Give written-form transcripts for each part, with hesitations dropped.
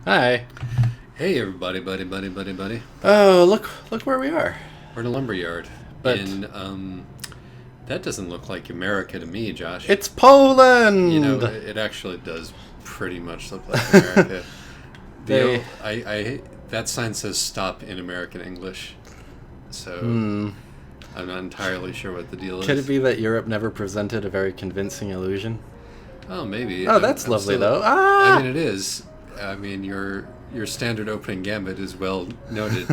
Hi. Hey everybody, buddy. Oh, look where we are. We're in a lumberyard. But- That doesn't look like America to me, Josh. It's Poland. You know, it actually does pretty much look like America. They- That sign says stop in American English. So I'm not entirely sure what the deal is. Could it be that Europe never presented a very convincing illusion? Oh, maybe. Oh, that's I'm lovely, still- though. Ah! I mean, it is. I mean, your standard opening gambit is well noted.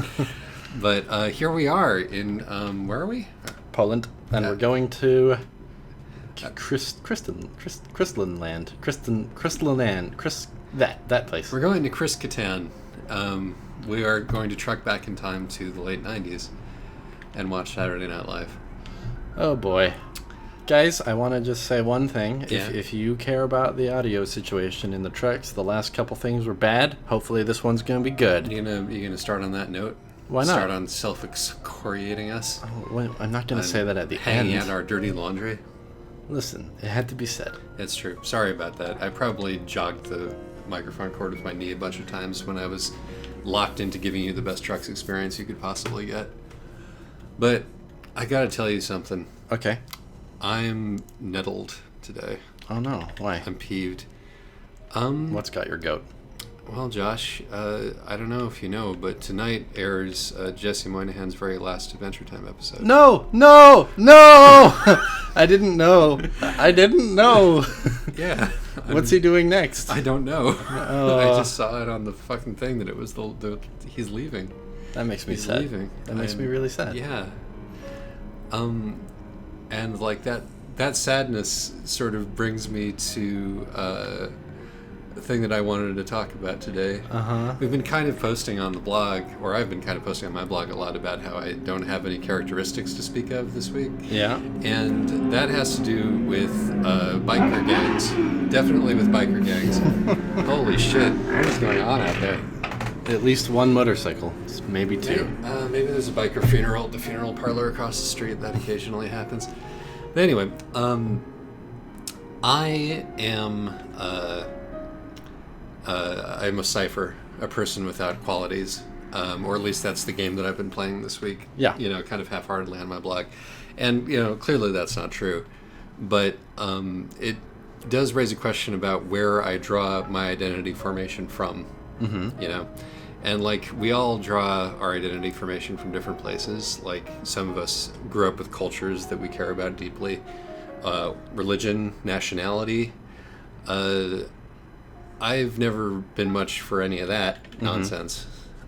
But here we are in, where are we? Poland, and Yeah. we're going to Crystalland. That place. We're going to Chris Kattan. We are going to truck back in time to the late 90s and watch Saturday Night Live. Oh boy. Guys, I want to just say one thing. Yeah. If you care about the audio situation in the trucks, the last couple things were bad. Hopefully this one's going to be good. You gonna start on that note? Why not? Start on self-excoriating us? Well, I'm not going to say that at the Hanging end. out our dirty laundry? Listen, it had to be said. It's true. Sorry about that. I probably jogged the microphone cord with my knee a bunch of times when I was locked into giving you the best trucks experience you could possibly get. But I gotta tell you something. Okay. I'm nettled today. Oh no, why? I'm peeved. What's got your goat? Well, Josh, I don't know if you know, but tonight airs Jesse Moynihan's very last Adventure Time episode. No! I didn't know. Yeah. What's he doing next? I don't know. Oh. I just saw it on the fucking thing that it was he's leaving. That makes me He's sad. leaving. That makes me really sad. Yeah. And like that sadness sort of brings me to the thing that I wanted to talk about today. Uh-huh. We've been kind of posting on the blog, or I've been kind of posting on my blog a lot about how I don't have any characteristics to speak of this week. Yeah. And that has to do with biker gangs. Definitely with biker gangs. Holy shit, what is going on out there? At least one motorcycle. Maybe two. Maybe there's a biker funeral at the funeral parlor across the street. That occasionally happens. But anyway, I am I'm a cipher, a person without qualities, or at least that's the game that I've been playing this week. Yeah. You know, kind of half-heartedly on my blog, and you know, clearly that's not true, but it does raise a question about where I draw my identity formation from. Mm-hmm. You know. And like we all draw our identity formation from different places. Like some of us grew up with cultures that we care about deeply, religion, nationality. I've never been much for any of that nonsense.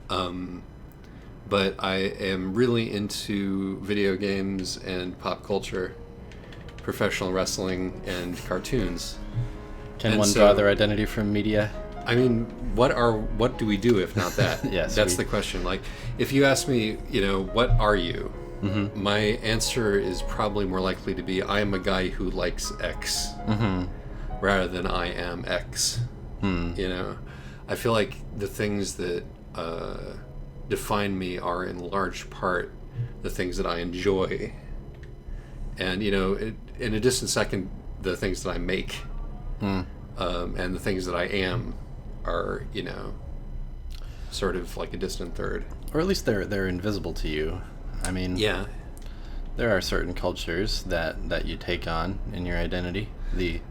But I am really into video games and pop culture, professional wrestling, and cartoons. Can And one so- draw their identity from media? I mean, what do we do if not that? Yes, That's the question. Like, if you ask me, you know, what are you? Mm-hmm. My answer is probably more likely to be, I am a guy who likes X, rather than I am X. You know, I feel like the things that define me are in large part the things that I enjoy, and you know, in a distant second, the things that I make, and the things that I am are, you know, sort of like a distant third. Or at least they're invisible to you. I mean, Yeah. there are certain cultures that you take on in your identity. The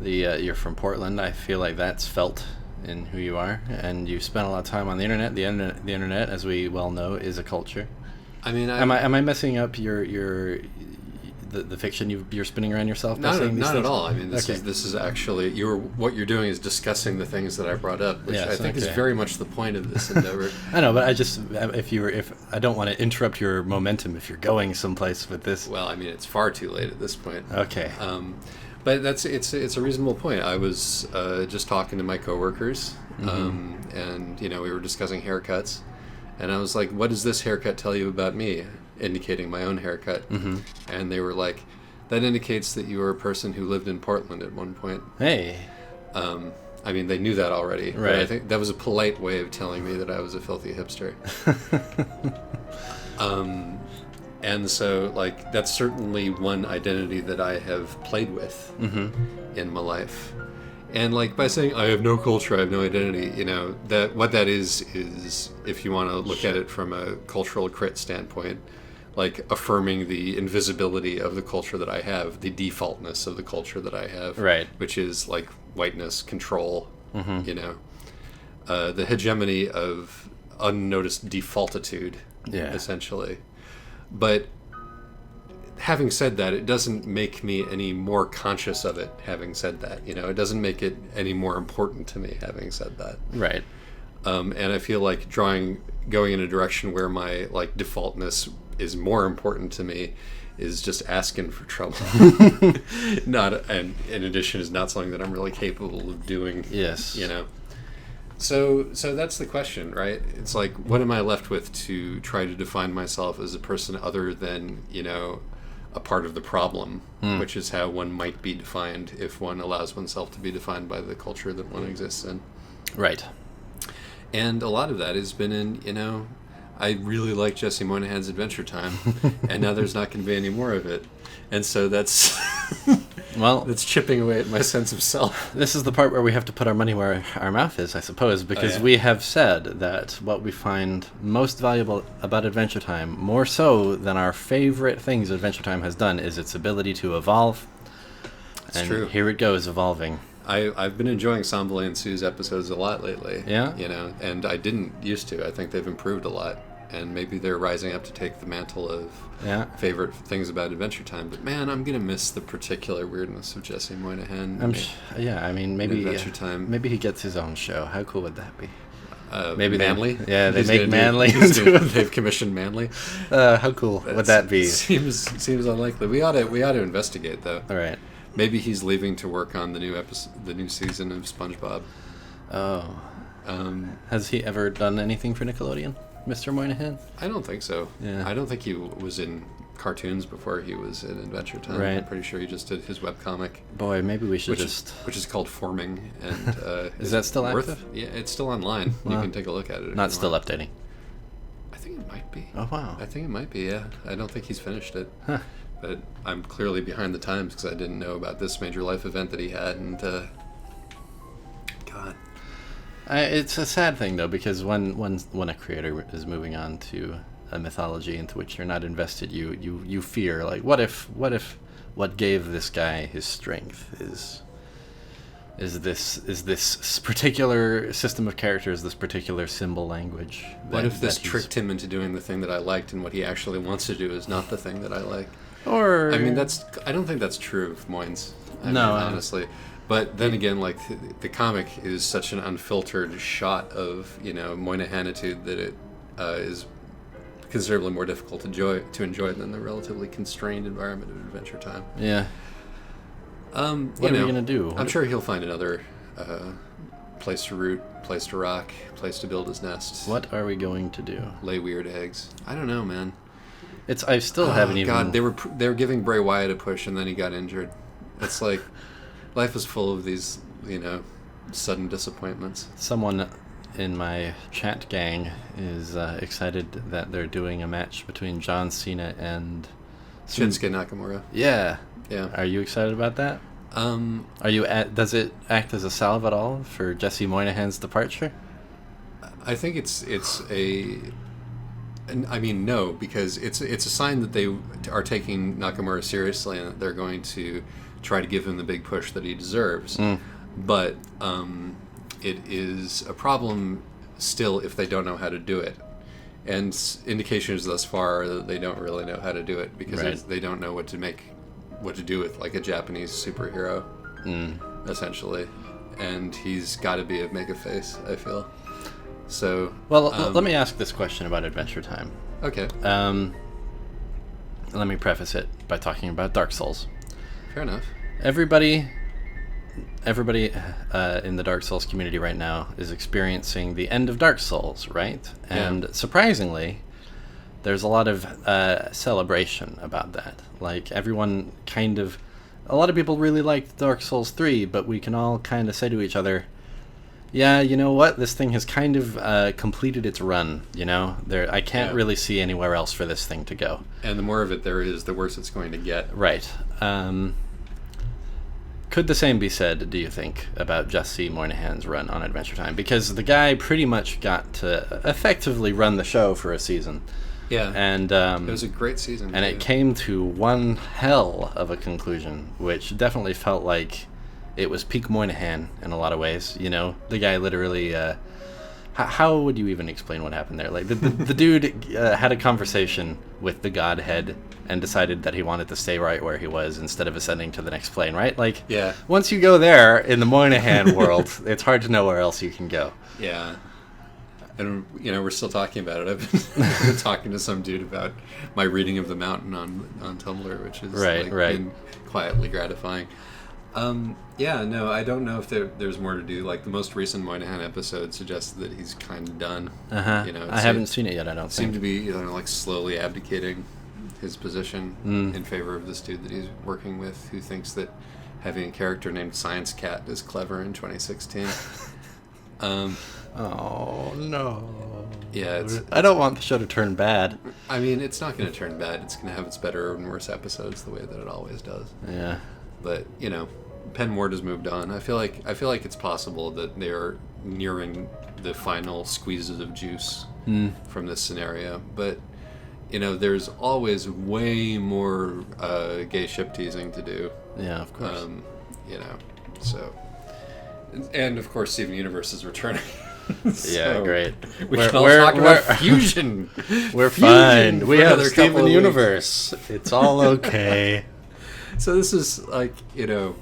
you're from Portland. I feel like that's felt in who you are, and you spent a lot of time on the internet. The internet, as we well know, is a culture. I mean, Am I messing up the fiction you're spinning around yourself by saying these not things? at all. I mean, this Okay. is actually what you're doing is discussing the things that I brought up, which Yes, I think is okay. very much the point of this endeavor. I know, but if I don't want to interrupt your momentum if you're going someplace with this. Well, I mean, it's far too late at this point. Okay. But it's a reasonable point. I was just talking to my coworkers, and you know, we were discussing haircuts, and I was like, "What does this haircut tell you about me?" Indicating my own haircut, and they were like, "That indicates that you were a person who lived in Portland at one point." Hey. I mean, they knew that already. But I Right. think that was a polite way of telling me that I was a filthy hipster. And so, like, that's certainly one identity that I have played with in my life. And like by saying I have no culture, I have no identity, you know, that what that is if you want to look at it from a cultural crit standpoint, like affirming the invisibility of the culture that I have, the defaultness of the culture that I have, Right. which is like whiteness, control, you know, the hegemony of unnoticed defaultitude, Yeah. essentially. But having said that, it doesn't make me any more conscious of it, having said that. You know, it doesn't make it any more important to me, having said that. Right. And I feel like going in a direction where my like defaultness is more important to me is just asking for trouble. And in addition, is not something that I'm really capable of doing. Yes. You know. So that's the question, right? It's like, what am I left with to try to define myself as a person other than, you know, a part of the problem, which is how one might be defined if one allows oneself to be defined by the culture that one exists in. Right. And a lot of that has been in, you know, I really like Jesse Moynihan's Adventure Time, and now there's not going to be any more of it. And so that's Well, that's chipping away at my sense of self. this is the part where we have to put our money where our mouth is, I suppose, because yeah. we have said that what we find most valuable about Adventure Time, more so than our favorite things Adventure Time has done, is its ability to evolve. It's and true. Here it goes, evolving. I've been enjoying Samble and Sue's episodes a lot lately. Yeah? You know, and I didn't used to. I think they've improved a lot. And maybe they're rising up to take the mantle of Yeah. favorite things about Adventure Time. But man, I'm going to miss the particular weirdness of Jesse Moynihan. I mean, maybe Adventure Time. Maybe he gets his own show. How cool would that be? Maybe Manly? They He's make gonna Manly. they've commissioned Manly. How cool would that be? Seems unlikely. We ought to investigate though. All right. Maybe he's leaving to work on the new season of SpongeBob. Oh. Has he ever done anything for Nickelodeon, Mr. Moynihan? I don't think so. Yeah. I don't think he was in cartoons before he was in Adventure Time. Right. I'm pretty sure he just did his webcomic, Boy, maybe we should which is called Forming. And Is that still worth- active? Yeah, it's still online. You Wow. can take a look at it. if Not you still want. updating. I think it might be. Oh, wow. I think it might be. Yeah. I don't think he's finished it. Huh. But I'm clearly behind the times because I didn't know about this major life event that he had, and God. It's a sad thing, though, because when a creator is moving on to a mythology into which you're not invested, you fear, like, what if what gave this guy his strength is this particular system of characters, this particular symbol language? What if this that he's- tricked him into doing the thing that I liked, and what he actually wants to do is not the thing that I like? Or I mean, I don't think that's true of Moynes. No, honestly. But then again, like the comic is such an unfiltered shot of, you know, Moynihanitude that it is considerably more difficult to enjoy than the relatively constrained environment of Adventure Time. Yeah. What What are we gonna do? I'm sure he'll find another place to root, place to rock, place to build his nest. What are we going to do? Lay weird eggs. I don't know, man. I still haven't Oh, even. God, they were giving Bray Wyatt a push, and then he got injured. It's like life is full of these, you know, sudden disappointments. Someone in my chat gang is excited that they're doing a match between John Cena and Shinsuke Nakamura. Yeah. Yeah. Are you excited about that? Um, Does it act as a salve at all for Jesse Moynihan's departure? I think it's I mean, no, because it's a sign that they are taking Nakamura seriously and that they're going to try to give him the big push that he deserves. But it is a problem still if they don't know how to do it. And indications thus far are that they don't really know how to do it because Right. they don't know what to do with like a Japanese superhero, essentially. And he's got to be a mega face, I feel. So Well, let me ask this question about Adventure Time. okay, Let me preface it by talking about Dark Souls. fair enough. Everybody in the Dark Souls community right now is experiencing the end of Dark Souls, right? And surprisingly, there's a lot of celebration about that. Like, everyone a lot of people really liked Dark Souls 3, but we can all kind of say to each other, yeah, you know what? This thing has kind of completed its run, you know? I can't really see anywhere else for this thing to go. And the more of it there is, the worse it's going to get. Right. Could the same be said, do you think, about Jesse Moynihan's run on Adventure Time? Because the guy pretty much got to effectively run the show for a season. Yeah. And it was a great season. And it came to one hell of a conclusion, which definitely felt like it was peak Moynihan in a lot of ways. You know, the guy literally... how would you even explain what happened there? Like, the dude had a conversation with the Godhead and decided that he wanted to stay right where he was instead of ascending to the next plane, right? Like, yeah. Once you go there in the Moynihan world, it's hard to know where else you can go. Yeah. And, you know, we're still talking about it. I've been talking to some dude about my reading of The Mountain on Tumblr, which is been quietly gratifying. Yeah, no, I don't know if there's more to do. Like, the most recent Moynihan episode suggests that he's kind of done. Uh-huh. You know, I haven't seen it yet, I don't think. Seemed to be, you know, like, slowly abdicating his position in favor of this dude that he's working with, who thinks that having a character named Science Cat is clever in 2016. Oh, no. Yeah, I don't want the show to turn bad. I mean, it's not going to turn bad. It's going to have its better and worse episodes the way that it always does. Yeah. But, you know, Penn Ward has moved on. I feel like it's possible that they are nearing the final squeezes of juice from this scenario. But, you know, there's always way more gay ship teasing to do. Yeah, of course. You know, so... And, of course, Steven Universe is returning. Yeah, great. We can all talk about fusion. We're fine. We have another Steven couple of Universe. It's all okay. So this is like, you know...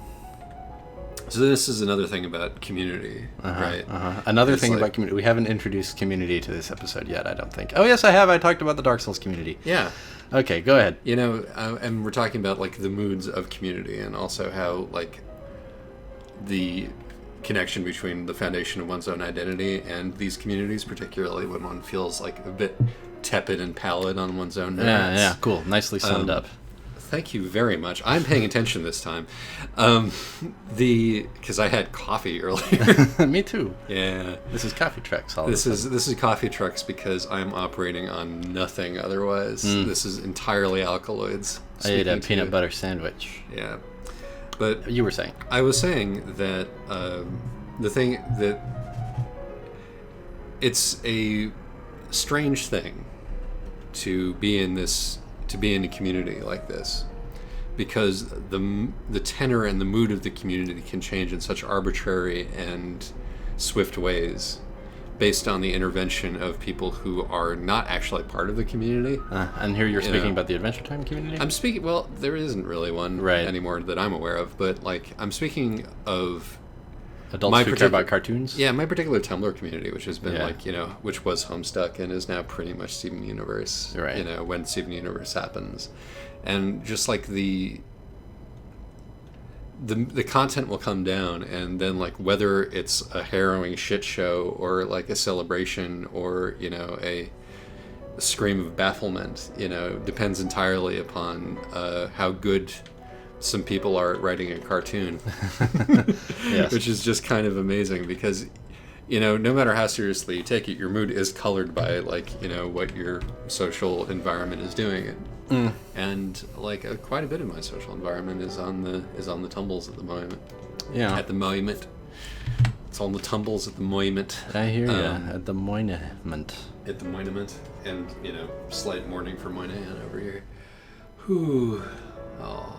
So this is another thing about Community, right? Another thing about Community. We haven't introduced Community to this episode yet, I don't think. Oh, yes, I have. I talked about the Dark Souls community. Yeah. Okay, go ahead. You know, and we're talking about, like, the moods of Community and also how, like, the connection between the foundation of one's own identity and these communities, particularly when one feels, like, a bit tepid and pallid on one's own merits. Yeah, cool. Nicely summed up. Thank you very much. I'm paying attention this time. Because I had coffee earlier. Me too. Yeah. This is Coffee Trucks. This is Coffee Trucks because I'm operating on nothing otherwise. This is entirely alkaloids. I ate a peanut butter sandwich. Yeah. But you were saying? I was saying that the thing that it's a strange thing to be in a community like this, because the tenor and the mood of the community can change in such arbitrary and swift ways based on the intervention of people who are not actually part of the community. And here you're speaking about the Adventure Time community? I'm speaking, well, there isn't really one anymore that I'm aware of, but, like, I'm speaking of adults who care about cartoons? Yeah, my particular Tumblr community, which has been, like, you know, which was Homestuck and is now pretty much Steven Universe, you know, when Steven Universe happens. And just, like, the content will come down, and then, like, whether it's a harrowing shit show or, like, a celebration or, you know, a scream of bafflement, you know, depends entirely upon how good some people are at writing a cartoon. Yes. Which is just kind of amazing because, you know, no matter how seriously you take it, your mood is colored by, like, you know, what your social environment is doing. And, like, quite a bit of my social environment is on the tumbles at the moment. Yeah. At the moment. It's on the tumbles at the moment. I hear you. At the monument. At the monument. And, you know, slight mourning for Moynihan over here. Whew. Oh.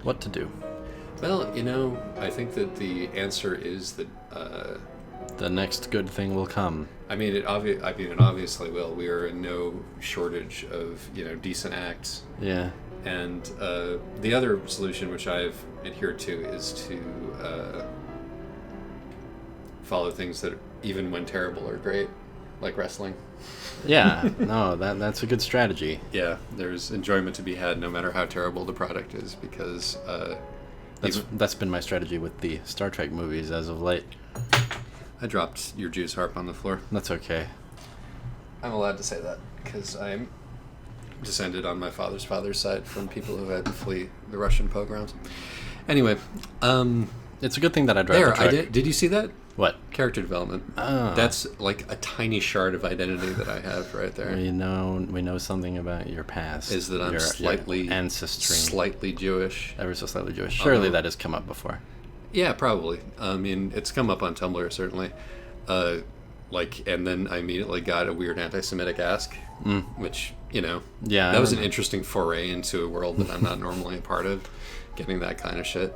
What to do? Well, you know, I think that the answer is that the next good thing will come. I mean, it obviously will. We are in no shortage of, you know, decent acts. Yeah. And the other solution, which I've adhered to, is to follow things that, even when terrible, are great, like wrestling. Yeah, no, that's a good strategy. Yeah, there's enjoyment to be had no matter how terrible the product is, because that's been my strategy with the Star Trek movies as of late. I dropped your juice harp on the floor. That's okay. I'm allowed to say that because I'm descended on my father's side from people who had to flee the Russian pogroms. Anyway, it's a good thing that I drive the truck. Did you see that? What? Character development. Oh. That's like a tiny shard of identity that I have right there. We know something about your past. Is that I'm your slightly ancestry, slightly Jewish. ever so slightly Jewish. Surely that has come up before. Yeah, probably. I mean, it's come up on Tumblr certainly. And then I immediately got a weird anti-Semitic ask, which Yeah, that was an interesting foray into a world that I'm not normally a part of, getting that kind of shit.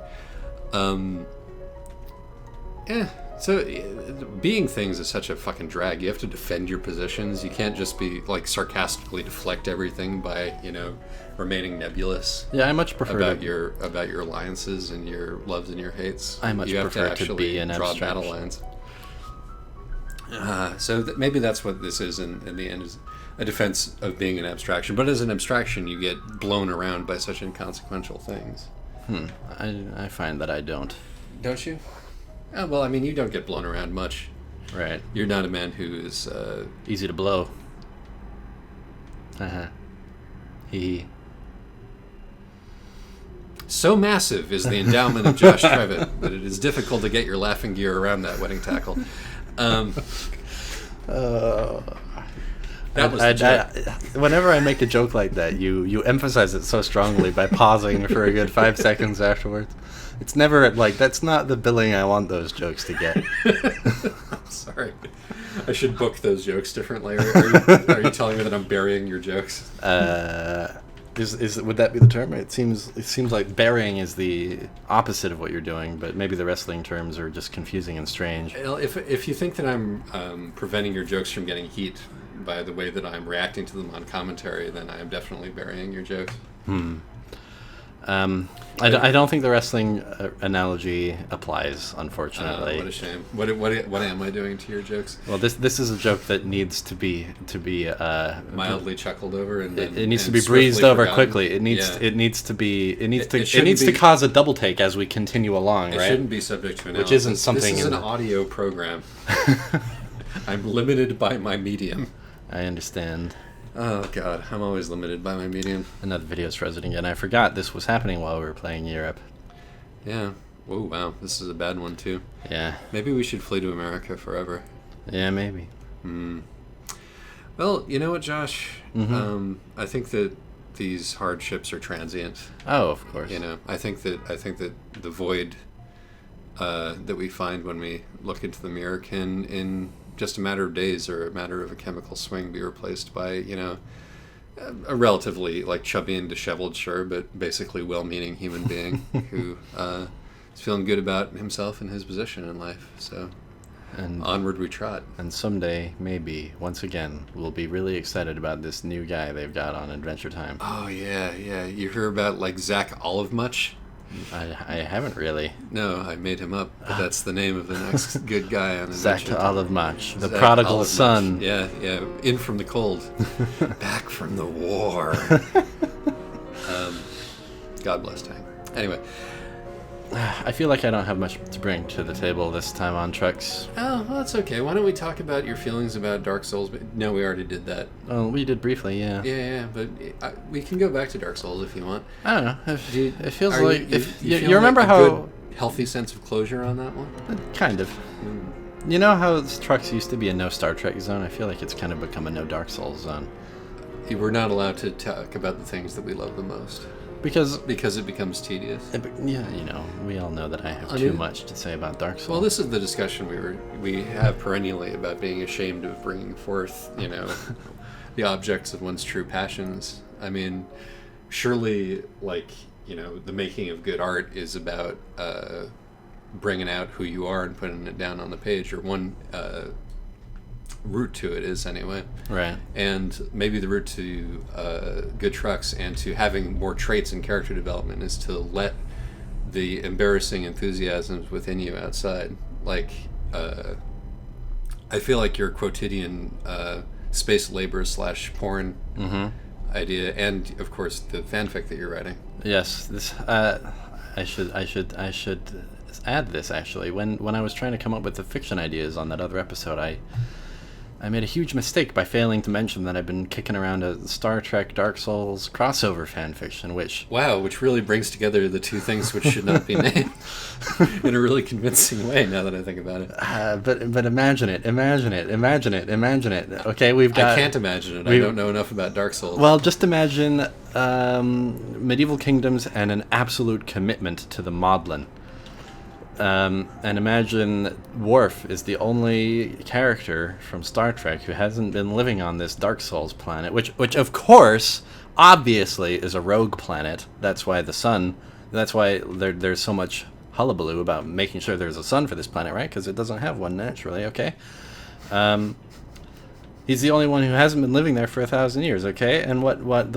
So being things is such a fucking drag. You have to defend your positions. You can't just be like sarcastically deflect everything by remaining nebulous. Yeah, I much prefer about your alliances and your loves and your hates. I much you have prefer to actually to be an draw abstraction. battle lines. Maybe that's what this is in the end, is a defense of being an abstraction. But as an abstraction, you get blown around by such inconsequential things. I find that I don't. Don't you? Oh, well, I mean, you don't get blown around much. Right. You're not a man who is... Easy to blow. He. So massive is the endowment of Josh Trevitt that it is difficult to get your laughing gear around that wedding tackle. That was the joke. Whenever I make a joke like that, you emphasize it so strongly by pausing for a good 5 seconds afterwards. It's never like, that's not the billing I want those jokes to get. I'm sorry. I should book those jokes differently. Are you telling me that I'm burying your jokes? Would that be the term? It seems like burying is the opposite of what you're doing, but maybe the wrestling terms are just confusing and strange. If you think that I'm preventing your jokes from getting heat by the way that I'm reacting to them on commentary, then I am definitely burying your jokes. I don't think the wrestling analogy applies, unfortunately. What a shame. What am I doing to your jokes? Well, this is a joke that needs to be Mildly chuckled over, and then it needs to be breezed over quickly. It needs to cause a double take as we continue along, It right? shouldn't be subject to analysis. Which isn't something. This is an audio program. I'm limited by my medium. I understand. Oh God, I'm always limited by my medium. Another video is resident, and I forgot this was happening while we were playing Europe. Yeah. Oh wow, this is a bad one too. Yeah. Maybe we should flee to America forever. Yeah, maybe. Well, you know what, Josh? I think that these hardships are transient. Oh, of course. I think that the void that we find when we look into the mirror can, in just a matter of days or a matter of a chemical swing, be replaced by a relatively chubby and disheveled, sure, but basically well-meaning human being who is feeling good about himself and his position in life. So onward we trot. And someday, maybe, once again, we'll be really excited about this new guy they've got on Adventure Time. Oh, yeah. You heard about, Zach Olive much? I haven't really. No, I made him up, but that's the name of the next good guy on Zach Adventure Olive Much, the Zach prodigal Olive son. Much. Yeah. In from the cold. Back from the war. God bless Tang. Anyway. I feel like I don't have much to bring to the table this time on Trucks. Oh, well, that's okay. Why don't we talk about your feelings about Dark Souls? No, we already did that. Oh, we did briefly, yeah. Yeah, but we can go back to Dark Souls if you want. I don't know. It feels like... You remember how... Good, healthy sense of closure on that one? Kind of. You know how Trucks used to be a no Star Trek zone? I feel like it's kind of become a no Dark Souls zone. We're not allowed to talk about the things that we love the most. Because it becomes tedious. Yeah, we all know that I have too much to say about Dark Souls. Well, this is the discussion we have perennially about being ashamed of bringing forth, the objects of one's true passions. I mean, surely, the making of good art is about bringing out who you are and putting it down on the page, or one route to it is anyway. Right. And maybe the route to good trucks and to having more traits in character development is to let the embarrassing enthusiasms within you outside. I feel like your quotidian space labor / porn idea, and of course the fanfic that you're writing. Yes, this I should add this actually. When I was trying to come up with the fiction ideas on that other episode, I made a huge mistake by failing to mention that I've been kicking around a Star Trek Dark Souls crossover fanfiction, which... Wow, which really brings together the two things which should not be named in a really convincing way, now that I think about it. But imagine it. Okay, we've got... I can't imagine it. I don't know enough about Dark Souls. Well, just imagine medieval kingdoms and an absolute commitment to the maudlin. And imagine Worf is the only character from Star Trek who hasn't been living on this Dark Souls planet, which of course, obviously, is a rogue planet. That's why there's so much hullabaloo about making sure there's a sun for this planet, right? Because it doesn't have one naturally, okay? He's the only one who hasn't been living there for 1,000 years, okay? And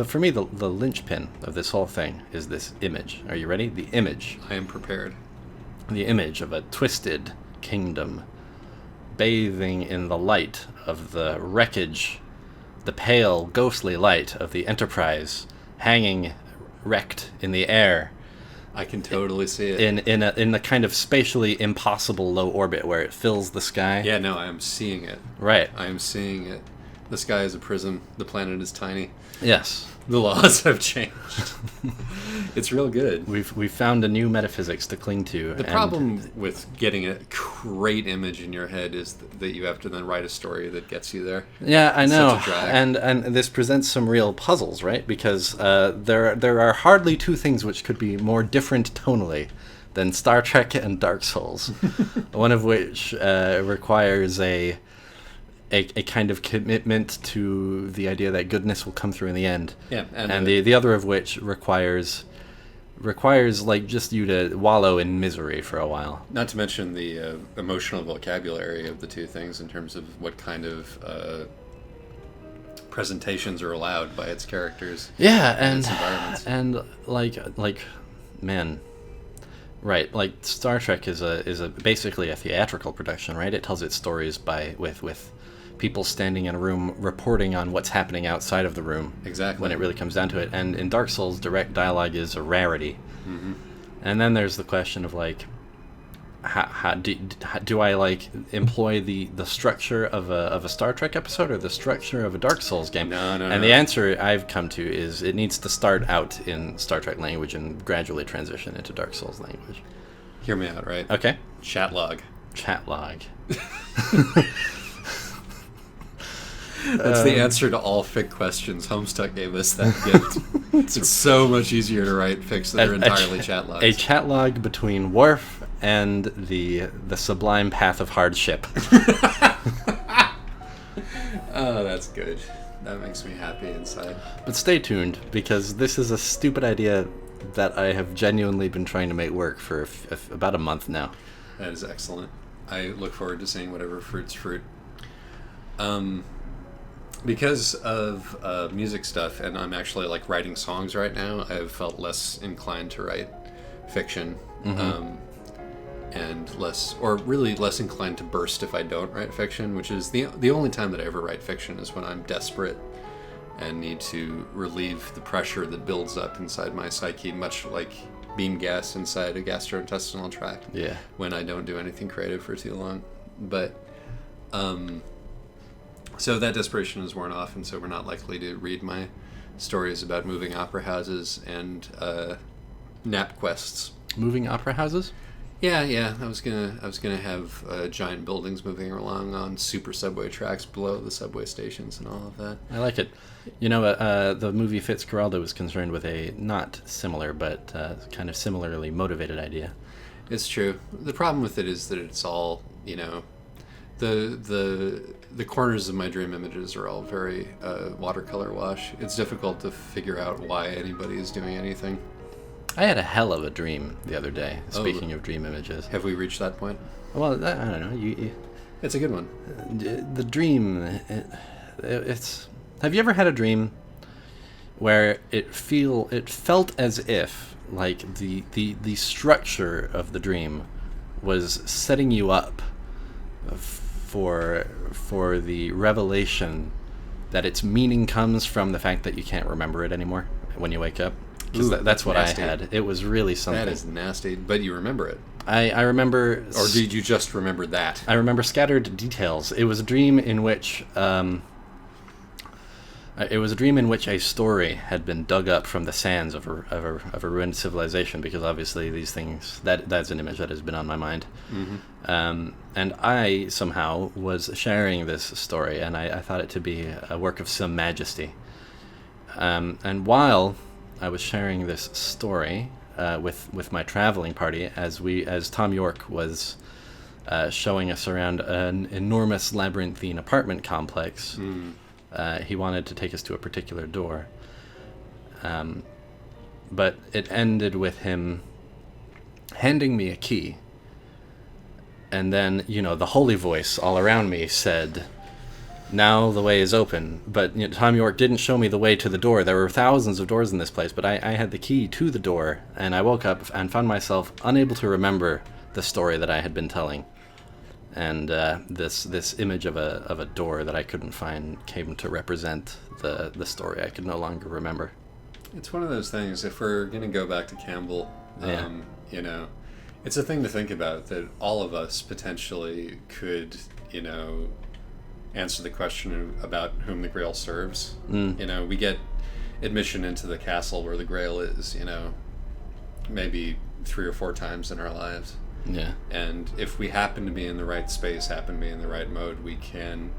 for me, the linchpin of this whole thing is this image. Are you ready? The image. I am prepared. The image of a twisted kingdom bathing in the light of the wreckage, the pale, ghostly light of the Enterprise hanging wrecked in the air. I can totally see it. In the kind of spatially impossible low orbit where it fills the sky. Yeah, no, I am seeing it. Right. I am seeing it. The sky is a prism. The planet is tiny. Yes. The laws have changed. It's real good. We've found a new metaphysics to cling to. The problem with getting a great image in your head is that you have to then write a story that gets you there. Yeah, I know. Such a drag. And this presents some real puzzles, right? Because there are hardly two things which could be more different tonally than Star Trek and Dark Souls. One of which requires a kind of commitment to the idea that goodness will come through in the end. Yeah, and the other of which requires like just you to wallow in misery for a while. Not to mention the emotional vocabulary of the two things in terms of what kind of presentations are allowed by its characters. Yeah, and its environments. And like man, right? Like Star Trek is a basically a theatrical production, right? It tells its stories with people standing in a room reporting on what's happening outside of the room. Exactly. When it really comes down to it. And in Dark Souls, direct dialogue is a rarity. Mm-hmm. And then there's the question of like, how do I like employ the structure of a Star Trek episode or the structure of a Dark Souls game? No. The answer I've come to is it needs to start out in Star Trek language and gradually transition into Dark Souls language. Hear me out, right? Okay. Chat log. That's the answer to all fic questions. Homestuck gave us that gift. It's so much easier to write fics that are entirely chat logs. A chat log between Worf and the sublime path of hardship. Oh, that's good. That makes me happy inside. But stay tuned, because this is a stupid idea that I have genuinely been trying to make work for about a month now. That is excellent. I look forward to seeing whatever fruits fruit. Because of music stuff, and I'm actually like writing songs right now, I've felt less inclined to write fiction, and less inclined to burst if I don't write fiction, which is the only time that I ever write fiction is when I'm desperate and need to relieve the pressure that builds up inside my psyche, much like bean gas inside a gastrointestinal tract. Yeah. When I don't do anything creative for too long, but so that desperation is worn off, and so we're not likely to read my stories about moving opera houses and nap quests. Moving opera houses? Yeah. I was gonna have giant buildings moving along on super subway tracks below the subway stations and all of that. I like it. You know, the movie Fitzcarraldo was concerned with a not similar, but kind of similarly motivated idea. It's true. The problem with it is that it's all, you know, the corners of my dream images are all very watercolor wash. It's difficult to figure out why anybody is doing anything. I had a hell of a dream the other day, speaking of dream images. Have we reached that point? Well, I don't know. It's a good one. The dream, it's... Have you ever had a dream where it felt as if, like, the structure of the dream was setting you up for the revelation that its meaning comes from the fact that you can't remember it anymore when you wake up? Because that's what nasty. I had. It was really something. That is nasty, but you remember it. I remember... Or did you just remember that? I remember scattered details. It was a dream in which... it was a dream in which a story had been dug up from the sands of a ruined civilization, because obviously these things... That's an image that has been on my mind. Mm-hmm. And I, somehow, was sharing this story, and I thought it to be a work of some majesty. And while I was sharing this story with my traveling party, as Tom York was showing us around an enormous labyrinthine apartment complex, he wanted to take us to a particular door. But it ended with him handing me a key. And then, the holy voice all around me said, "Now the way is open." But Tom York didn't show me the way to the door. There were thousands of doors in this place, but I had the key to the door, and I woke up and found myself unable to remember the story that I had been telling. And this image of a door that I couldn't find came to represent the story I could no longer remember. It's one of those things, if we're going to go back to Campbell, it's a thing to think about, that all of us potentially could, answer the question about whom the Grail serves. We get admission into the castle where the Grail is, maybe 3 or 4 times in our lives. Yeah. And if we happen to be in the right space, happen to be in the right mode, we can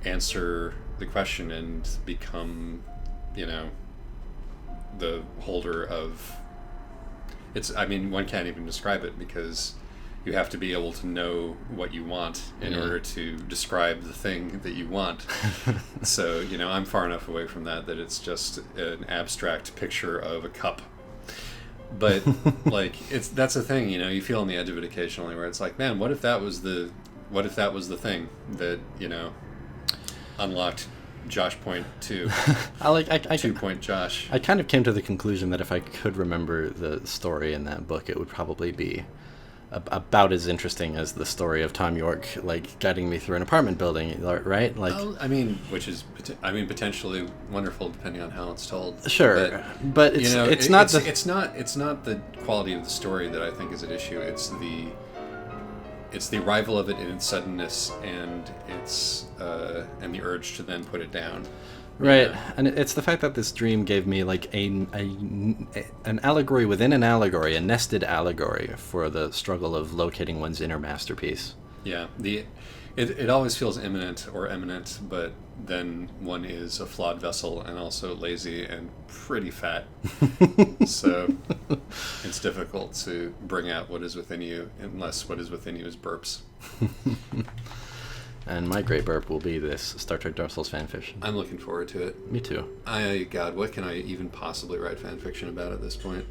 answer the question and become, the holder of... one can't even describe it, because you have to be able to know what you want in order to describe the thing that you want. So, I'm far enough away from that it's just an abstract picture of a cup. But, that's a thing, you feel on the edge of it occasionally, where it's like, man, what if that was the thing that, unlocked Josh Point 2. 2 Point Josh. I kind of came to the conclusion that if I could remember the story in that book, it would probably be about as interesting as the story of Tom York, guiding me through an apartment building, right? Which is potentially wonderful depending on how it's told. Sure, but it's not the quality of the story that I think is at issue. It's the arrival of it in its suddenness and and the urge to then put it down. Right, and it's the fact that this dream gave me an allegory within an allegory, a nested allegory for the struggle of locating one's inner masterpiece. Yeah, it always feels imminent or eminent, but then one is a flawed vessel and also lazy and pretty fat. So it's difficult to bring out what is within you, unless what is within you is burps. And my great burp will be this Star Trek Dark Souls fanfiction. I'm looking forward to it. Me too. God, what can I even possibly write fanfiction about at this point?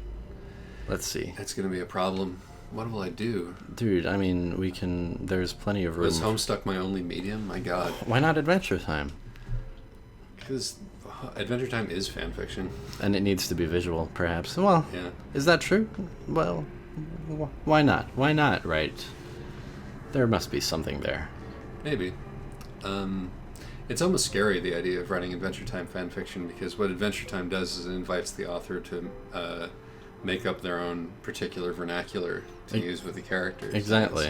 Let's see. It's going to be a problem. What will I do? Dude, there's plenty of room. Was Homestuck my only medium? My God. Why not Adventure Time? Because Adventure Time is fanfiction. And it needs to be visual, perhaps. Well, yeah. Is that true? Well, why not? Why not, right? There must be something there. Maybe. It's almost scary, the idea of writing Adventure Time fanfiction, because what Adventure Time does is it invites the author to make up their own particular vernacular to use with the characters. Exactly.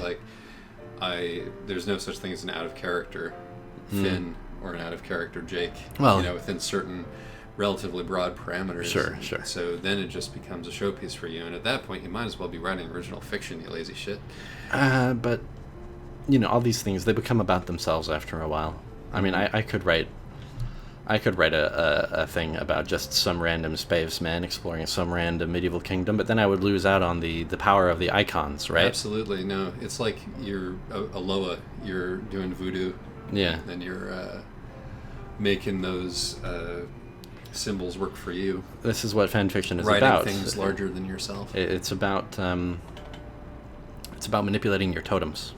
It's there's no such thing as an out-of-character Finn or an out-of-character Jake. Well, within certain relatively broad parameters. Sure. So then it just becomes a showpiece for you, and at that point you might as well be writing original fiction, you lazy shit. But... all these things, they become about themselves after a while. I could write a thing about just some random spaceman exploring some random medieval kingdom, but then I would lose out on the power of the icons, right? Absolutely. No, it's like you're a Loa, you're doing voodoo. Yeah. And you're making those symbols work for you. This is what fanfiction is writing about. Writing things larger than yourself. It's about manipulating your totems,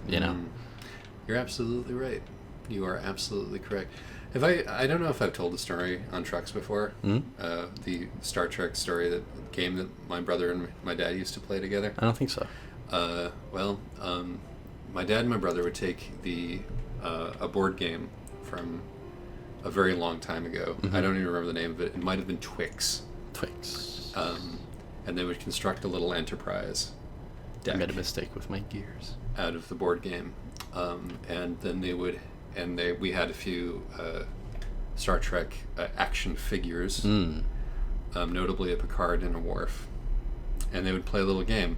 You're absolutely right. You are absolutely correct. I don't know if I've told the story on Trucks before. The Star Trek game that my brother and my dad used to play together. I don't think so. My dad and my brother would take a board game from a very long time ago. I don't even remember the name of it. It might have been Twix. Twix. And they would construct a little enterprise. deck I made a mistake with my gears. out of the board game, and then we had a few Star Trek action figures, notably a Picard and a Worf, and they would play a little game,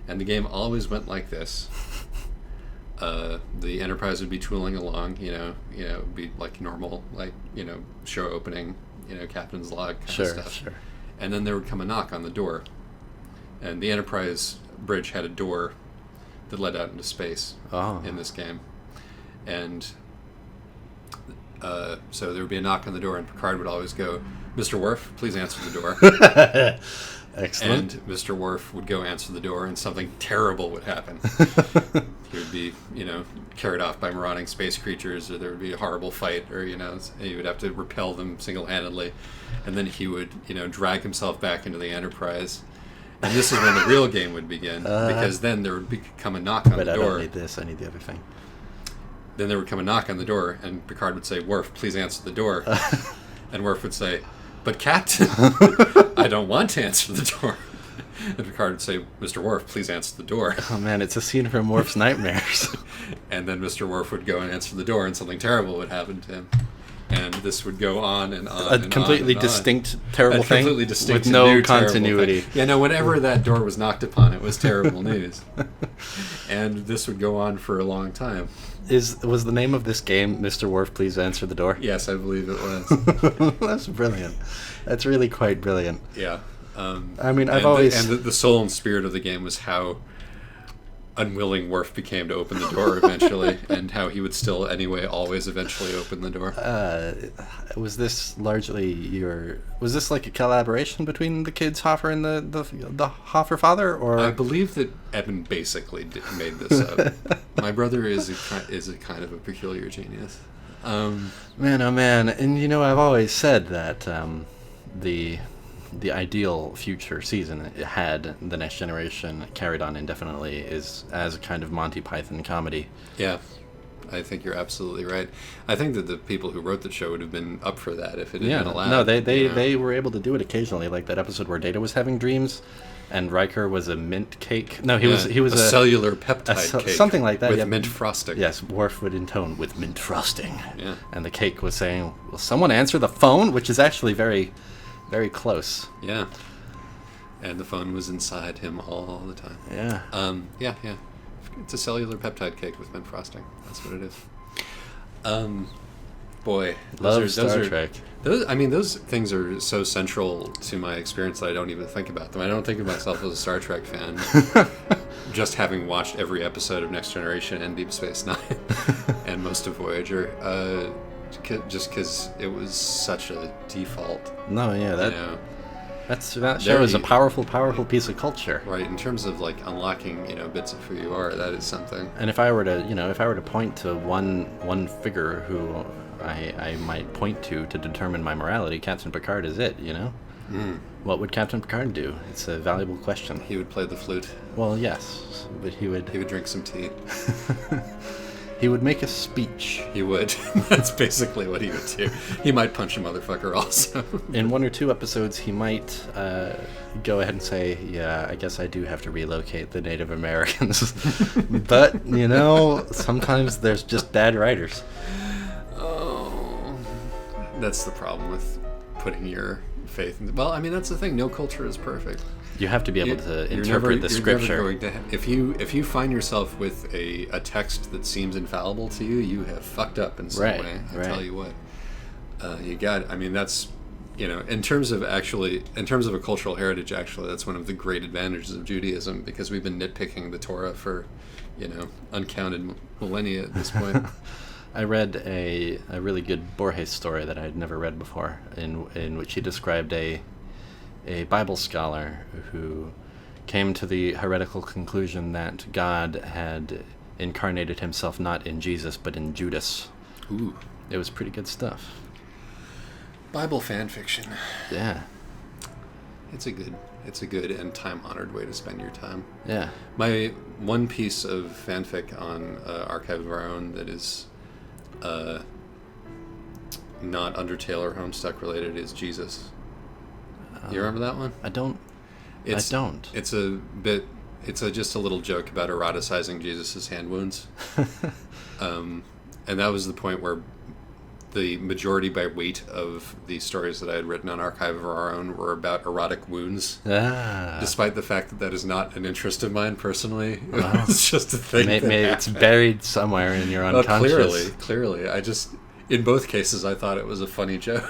and the game always went like this. The Enterprise would be tooling along, be like normal, like, show opening, captain's log kind of stuff. Sure. And then there would come a knock on the door, and the Enterprise bridge had a door that led out into space in this game. And so there would be a knock on the door, and Picard would always go, "Mr. Worf, please answer the door." Excellent. And Mr. Worf would go answer the door, and something terrible would happen. He would be, carried off by marauding space creatures, or there would be a horrible fight, or, he would have to repel them single-handedly. And then he would, drag himself back into the Enterprise. And this is when the real game would begin, because then there would come a knock on the door. But I don't need this, I need the other thing. Then there would come a knock on the door, and Picard would say, "Worf, please answer the door." And Worf would say, "But Captain, I don't want to answer the door." And Picard would say, "Mr. Worf, please answer the door." Oh man, it's a scene from Worf's nightmares. And then Mr. Worf would go and answer the door, and something terrible would happen to him. And this would go on and on. A completely distinct, terrible thing completely distinct, with no new, continuity. Yeah, no, whenever that door was knocked upon, it was terrible news. And this would go on for a long time. Was the name of this game Mr. Worf, Please Answer the Door? Yes, I believe it was. That's brilliant. That's really quite brilliant. Yeah. I mean, I've always... the soul and spirit of the game was how unwilling Worf became to open the door eventually, and how he would still anyway always eventually open the door. Was this largely was this like a collaboration between the kids Hoffer and the Hoffer father, or? I believe that Eben basically made this up. My brother is a kind of a peculiar genius. Man, oh man, and I've always said that the ideal future season had The Next Generation carried on indefinitely is as a kind of Monty Python comedy. Yeah, I think you're absolutely right. I think that the people who wrote the show would have been up for that if it had been allowed. No, they were able to do it occasionally, like that episode where Data was having dreams, and Riker was a mint cake. No, he was a cellular peptide cake, something like that, with mint frosting. Yes, Worf would intone with mint frosting. Yeah, and the cake was saying, "Will someone answer the phone?" Which is actually very, very close. Yeah, and the phone was inside him all the time. Yeah. Yeah. It's a cellular peptide cake with mint frosting. That's what it is. Boy, love Star Trek. Those things are so central to my experience that I don't even think about them. I don't think of myself as a Star Trek fan, just having watched every episode of Next Generation and Deep Space Nine, and most of Voyager, just because it was such a default. No, yeah, that show is a powerful piece of culture. Right, in terms of like unlocking, bits of who you are, that is something. And if I were to point to one figure who I might point to determine my morality, Captain Picard is it, What would Captain Picard do? It's a valuable question. He would play the flute. Well, yes, but he would drink some tea. He would make a speech. He would. That's basically what he would do. He might punch a motherfucker also. In 1 or 2 episodes, he might go ahead and say, "Yeah, I guess I do have to relocate the Native Americans." But, sometimes there's just bad writers. Oh, that's the problem with putting your faith in... Well, that's the thing. No culture is perfect. You have to be able to interpret the scripture. Never going to if you find yourself with a text that seems infallible to you, you have fucked up in some way. I tell you what. You got... that's... in terms of a cultural heritage, actually, that's one of the great advantages of Judaism, because we've been nitpicking the Torah for, uncounted millennia at this point. I read a really good Borges story that I had never read before, in which he described a Bible scholar who came to the heretical conclusion that God had incarnated himself not in Jesus but in Judas. Ooh. It was pretty good stuff. Bible fan fiction. Yeah. It's a good and time-honored way to spend your time. Yeah. My one piece of fanfic on Archive of Our Own that is not Undertale or Homestuck related is Jesus. You remember that one? I don't. It's a bit It's just a little joke about eroticizing Jesus' hand wounds. And that was the point where the majority by weight of the stories that I had written on Archive of Our Own were about erotic wounds. Despite the fact that that is not an interest of mine personally. It's just a thing. Maybe it's buried somewhere in your unconscious. Clearly. I just, in both cases, I thought it was a funny joke.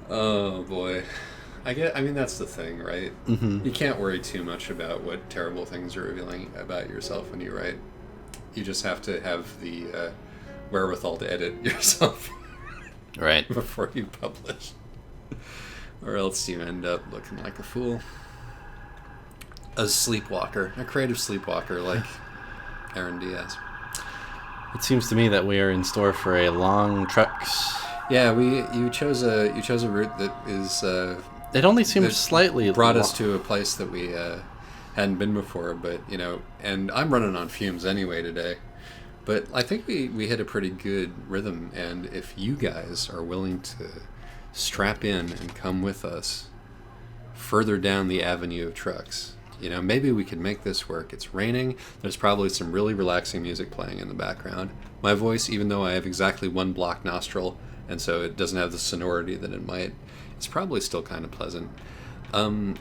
Oh, boy. I mean, that's the thing, right? Mm-hmm. You can't worry too much about what terrible things you're revealing about yourself when you write. You just have to have the wherewithal to edit yourself right before you publish, or else you end up looking like a fool. A sleepwalker, a creative sleepwalker like Aaron Diaz. It seems to me that we are in store for a long Trucks. Yeah, you chose a route that is. It only seems slightly brought us to a place that we hadn't been before, but and I'm running on fumes anyway today. But I think we hit a pretty good rhythm, and if you guys are willing to strap in and come with us further down the avenue of Trucks, maybe we could make this work. It's raining. There's probably some really relaxing music playing in the background. My voice, even though I have exactly one blocked nostril, and so it doesn't have the sonority that it might, it's probably still kind of pleasant.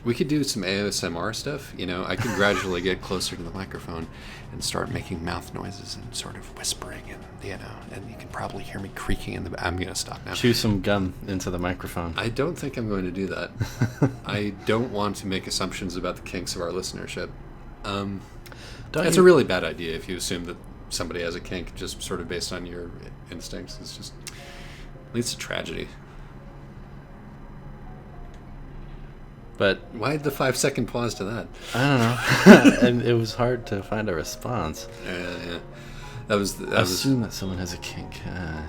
We could do some ASMR stuff. I could gradually get closer to the microphone and start making mouth noises and sort of whispering, and and you can probably hear me creaking in the. I'm gonna stop now. Chew some gum into the microphone. I don't think I'm going to do that. I don't want to make assumptions about the kinks of our listenership. That's a really bad idea if you assume that somebody has a kink just sort of based on your instincts. It's just leads to tragedy. But why the 5-second pause to that? I don't know. And it was hard to find a response. Yeah. That assume that someone has a kink.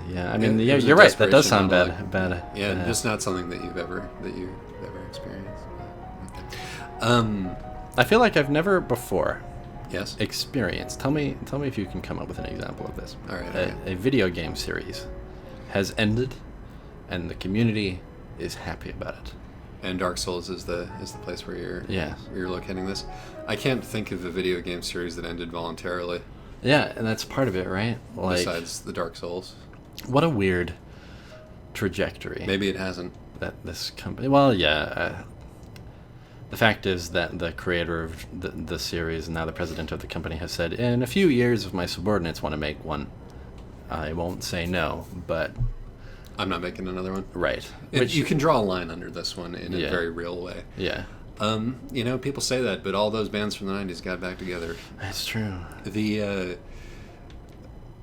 Yeah. I mean, you're right. That does sound bad. Yeah, just not something that you've ever experienced. Okay. I feel like I've never before. Yes. Experienced. Tell me if you can come up with an example of this. All right. A video game series has ended, and the community is happy about it. And Dark Souls is the place where you're locating this. I can't think of a video game series that ended voluntarily. Yeah, and that's part of it, right? Besides the Dark Souls. What a weird trajectory. Maybe it hasn't. That this company. Well, yeah. The fact is that the creator of the series and now the president of the company has said, in a few years, if my subordinates want to make one, I won't say no, but I'm not making another one. Right. Which you can draw a line under this one in a very real way. Yeah. People say that, but all those bands from the 90s got back together. That's true.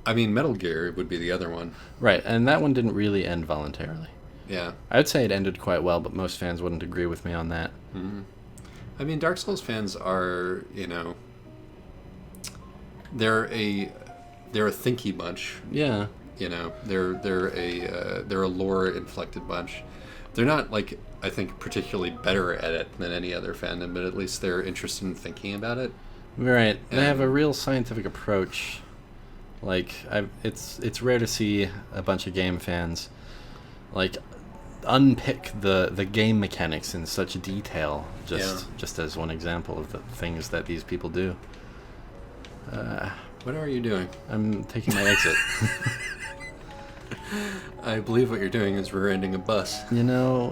Metal Gear would be the other one. Right, and that one didn't really end voluntarily. Yeah. I would say it ended quite well, but most fans wouldn't agree with me on that. Mm-hmm. I mean, Dark Souls fans are, they're a thinky bunch. Yeah. They're a lore inflected bunch. They're not I think particularly better at it than any other fandom, but at least they're interested in thinking about it. Right. They have a real scientific approach. It's rare to see a bunch of game fans unpick the game mechanics in such detail. Just as one example of the things that these people do. What are you doing? I'm taking my exit. I believe what you're doing is rear-ending a bus.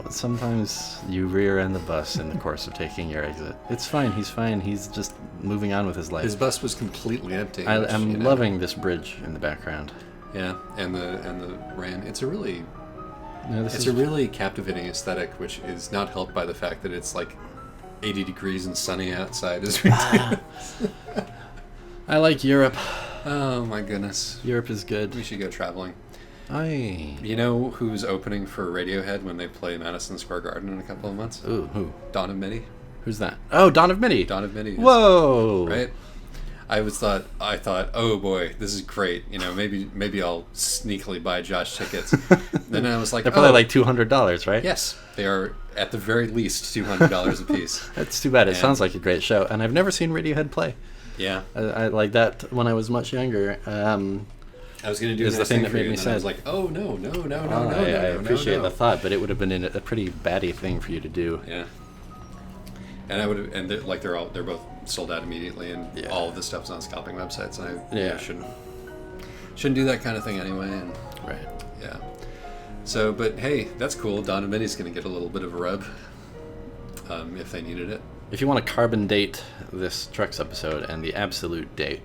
Sometimes you rear-end the bus in the course of taking your exit. It's fine. He's fine. He's just moving on with his life. His bus was completely empty. I'm loving this bridge in the background. Yeah, and the rain. It's a really really captivating aesthetic, which is not helped by the fact that it's 80 degrees and sunny outside as we do. I like Europe. Oh my goodness. Europe is good. We should go traveling. Aye. You know who's opening for Radiohead when they play Madison Square Garden in a couple of months? Ooh, who? Dawn of Midi. Who's that? Oh, Dawn of Midi. Dawn of Midi. Whoa. Right? I thought, oh boy, this is great. Maybe I'll sneakily buy Josh tickets. Then I was like, they're probably $200, right? Yes, they are at the very least $200 a piece. That's too bad. It sounds like a great show, and I've never seen Radiohead play. Yeah, I like that when I was much younger. I was going to do the thing that made me sad. I was like, oh no. I appreciate the thought, but it would have been a pretty batty thing for you to do. Yeah. And I would, and they're both sold out immediately, and Yeah. all of this stuff's on scalping websites, and I Yeah. shouldn't do that kind of thing anyway. And Right. yeah. So, but hey, that's cool. Don and Minnie's going to get a little bit of a rub if they needed it. If you want to carbon date this Trucks episode and the absolute date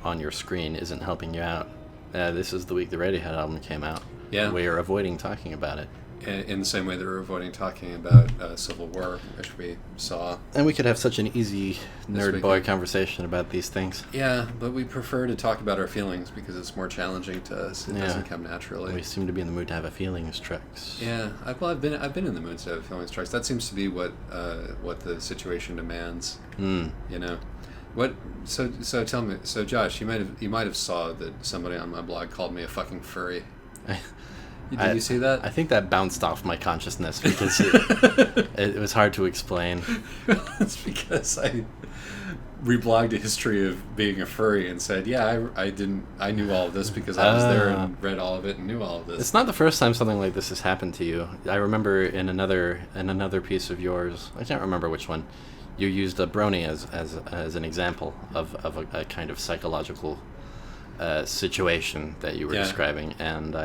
on your screen isn't helping you out, this is the week the Radiohead album came out. Yeah. We are avoiding talking about it. In the same way that we're avoiding talking about Civil War, which we saw. And we could have such an easy nerd boy weekend. conversation about these things. Yeah, but we prefer to talk about our feelings because it's more challenging to us. It Yeah. doesn't come naturally. We seem to be in the mood to have a feelings, Trucks. Yeah, I've been in the mood to have feelings trucks. That seems to be what the situation demands. Mm. You know, what? So tell me. So Josh, you might have saw that somebody on my blog called me a fucking furry. Did you see that? I think that bounced off my consciousness because it was hard to explain. It's because I reblogged a history of being a furry and said, yeah, I knew all of this because I was there and read all of it and knew all of this. It's not the first time something like this has happened to you. I remember in another piece of yours, I can't remember which one, you used a brony as an example of a kind of psychological situation that you were Yeah. describing, and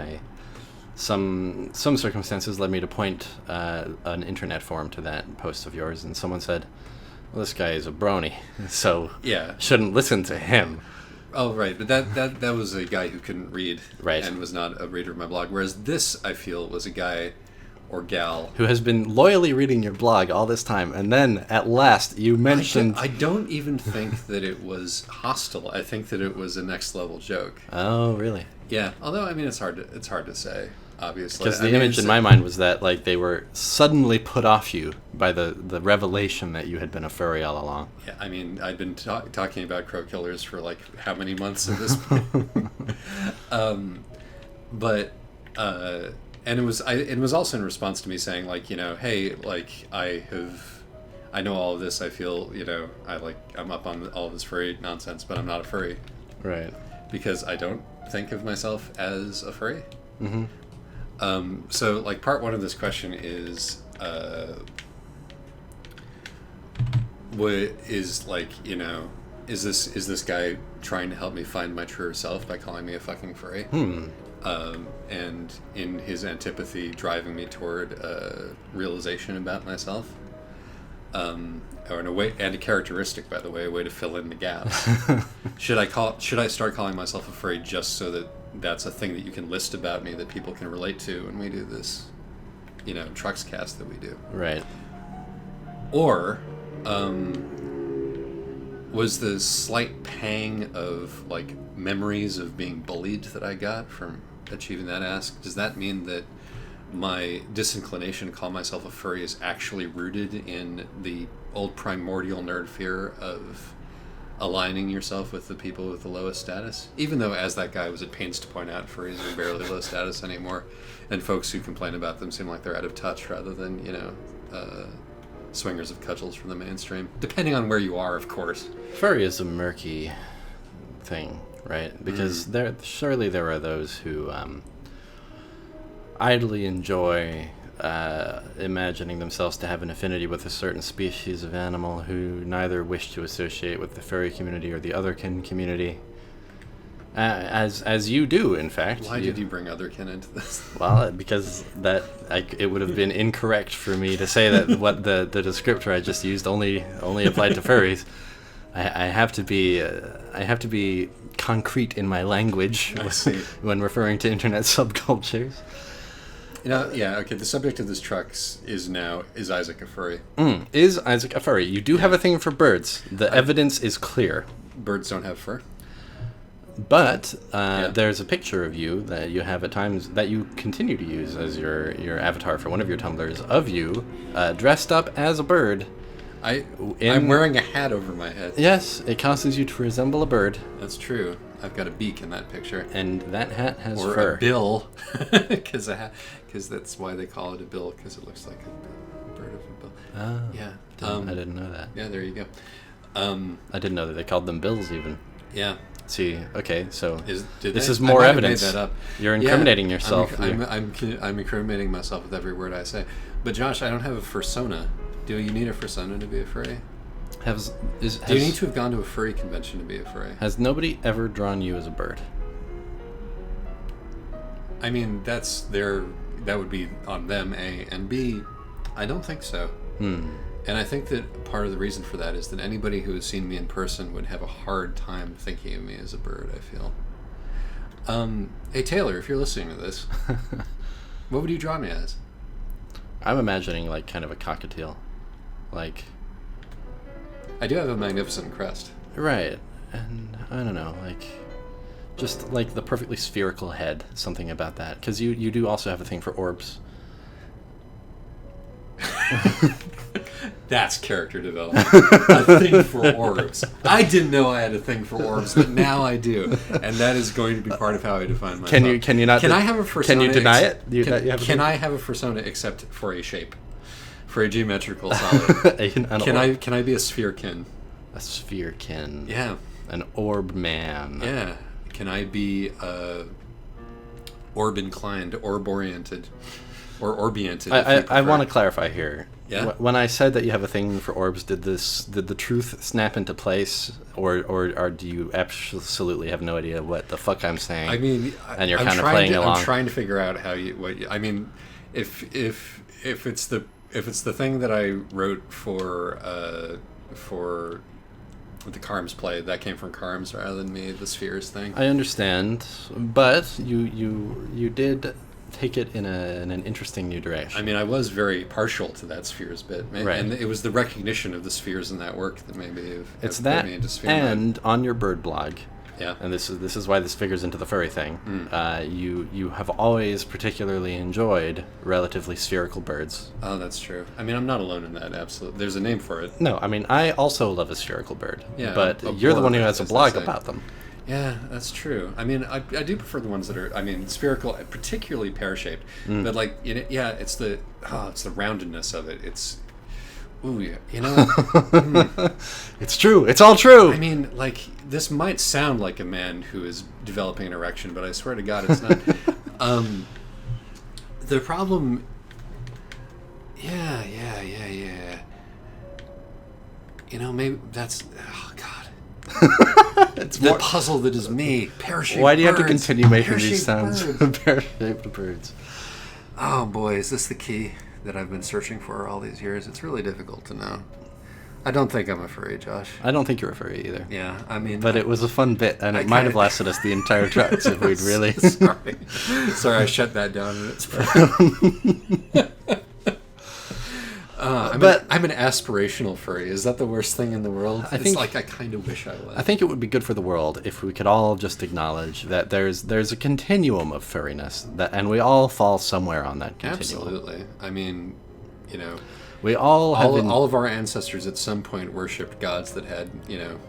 some circumstances led me to point an internet forum to that post of yours, and someone said, well, this guy is a brony, so Yeah. shouldn't listen to him. Oh, right. But that was a guy who couldn't read Right. and was not a reader of my blog. Whereas this, I feel, was a guy or gal. Who has been loyally reading your blog all this time, and then at last you mentioned... I don't even think that it was hostile. I think that it was a next level joke. Oh, really? Yeah. Although, I mean, it's hard to say, obviously. Because I the mean, image in my mind was that like they were suddenly put off you by the revelation that you had been a furry all along. Yeah, I mean, I'd been talking about crow killers for like how many months at this point. And it was also in response to me saying like, you know, hey, like I know all of this. I feel, you know, I'm up on all of this furry nonsense, but I'm not a furry Right. because I don't think of myself as a furry. Mm-hmm. So like part one of this question is, what is like, you know, is this guy trying to help me find my truer self by calling me a fucking furry? And in his antipathy driving me toward realization about myself, or in a way, and a characteristic, by the way, a way to fill in the gaps. Should I start calling myself a furry just so that that's a thing that you can list about me that people can relate to when we do this, you know, Trucks cast that we do? Right. Or was the slight pang of like memories of being bullied that I got from achieving that ask, does that mean that my disinclination to call myself a furry is actually rooted in the old primordial nerd fear of aligning yourself with the people with the lowest status? Even though, as that guy was at pains to point out, furries are barely low status anymore, and folks who complain about them seem like they're out of touch rather than, you know, swingers of cudgels from the mainstream. Depending on where you are, of course. Furry is a murky thing, right? Because surely there are those who idly enjoy imagining themselves to have an affinity with a certain species of animal who neither wish to associate with the furry community or the otherkin community. As you do, in fact. Why did you bring otherkin into this? Well, because it would have been incorrect for me to say that what the descriptor I just used only applied to furries. I have to be concrete in my language when referring to internet subcultures. You know, yeah, okay. The subject of this Trucks is Isaac a furry? Is Isaac a furry? You do have a thing for birds. The evidence is clear. Birds don't have fur. But there's a picture of you that you have at times that you continue to use as your avatar for one of your Tumblrs of you dressed up as a bird. I'm wearing a hat over my head. Yes, it causes you to resemble a bird. That's true. I've got a beak in that picture. And that hat has or fur. A bill, because that's why they call it a bill, because it looks like a bird of a bill. Oh, yeah. I didn't know that. Yeah, there you go. I didn't know that they called them bills even. Yeah. See, okay, so this I is more might have evidence. made that up. You're incriminating yourself. I'm incriminating myself with every word I say. But Josh, I don't have a fursona. Do you need a fursona to be a furry? Do you need to have gone to a furry convention to be a furry? Has nobody ever drawn you as a bird? I mean, that would be on them, A, and B, I don't think so. And I think that part of the reason for that is that anybody who has seen me in person would have a hard time thinking of me as a bird, I feel. Hey, Taylor, if you're listening to this, what would you draw me as? I'm imagining like kind of a cockatiel. Like... I do have a magnificent crest. Right. And I don't know, like... Just like the perfectly spherical head, something about that. Because you do also have a thing for orbs. That's character development. A thing for orbs. I didn't know I had a thing for orbs, but now I do, and that is going to be part of how I define myself. Can you not? Can I have a fursona? Can you deny it? Can I have a fursona except for a shape, for a geometrical solid? Can I be a spherekin? A spherekin. Yeah. An orb man. Yeah. Can I be orb inclined, orb oriented? Or orbiented. I want to clarify here. Yeah? When I said that you have a thing for orbs, did the truth snap into place, or do you absolutely have no idea what the fuck I'm saying? I mean, and you're kind of playing along. I'm trying to figure out I mean, if it's the thing that I wrote for the Carms play, that came from Carms rather than me, the spheres thing. I understand, but you did take it in an interesting new direction. I mean, I was very partial to that spheres bit, right. And it was the recognition of the spheres in that work that maybe it's put that me into sphere and mode. On your bird blog. Yeah. And this is why this figures into the furry thing. You have always particularly enjoyed relatively spherical birds. Oh, that's true. I mean, I'm not alone in that. Absolutely, there's a name for it. No, I mean, I also love a spherical bird. Yeah, but you're the one who has a blog about them. Yeah, that's true. I mean, I do prefer the ones that are, I mean, spherical, particularly pear-shaped. But like, it's the roundedness of it. It's, ooh, you know. It's true. It's all true. I mean, like, this might sound like a man who is developing an erection, but I swear to God, it's not. The problem. Yeah. You know, maybe that's. Oh God. It's the puzzle that is me. Pear-shaped birds. Why do you have to continue making these sounds? Pear-shaped birds. Oh boy, is this the key that I've been searching for all these years? It's really difficult to know. I don't think I'm a furry, Josh. I don't think you're a furry either. Yeah, I mean... But it was a fun bit, and it might have lasted us the entire trucks if we'd really... Sorry, I shut that down in its I'm an aspirational furry. Is that the worst thing in the world? I kind of wish I was. I think it would be good for the world if we could all just acknowledge that there's a continuum of furriness, and we all fall somewhere on that continuum. Absolutely. I mean, you know... We all of our ancestors at some point worshipped gods that had,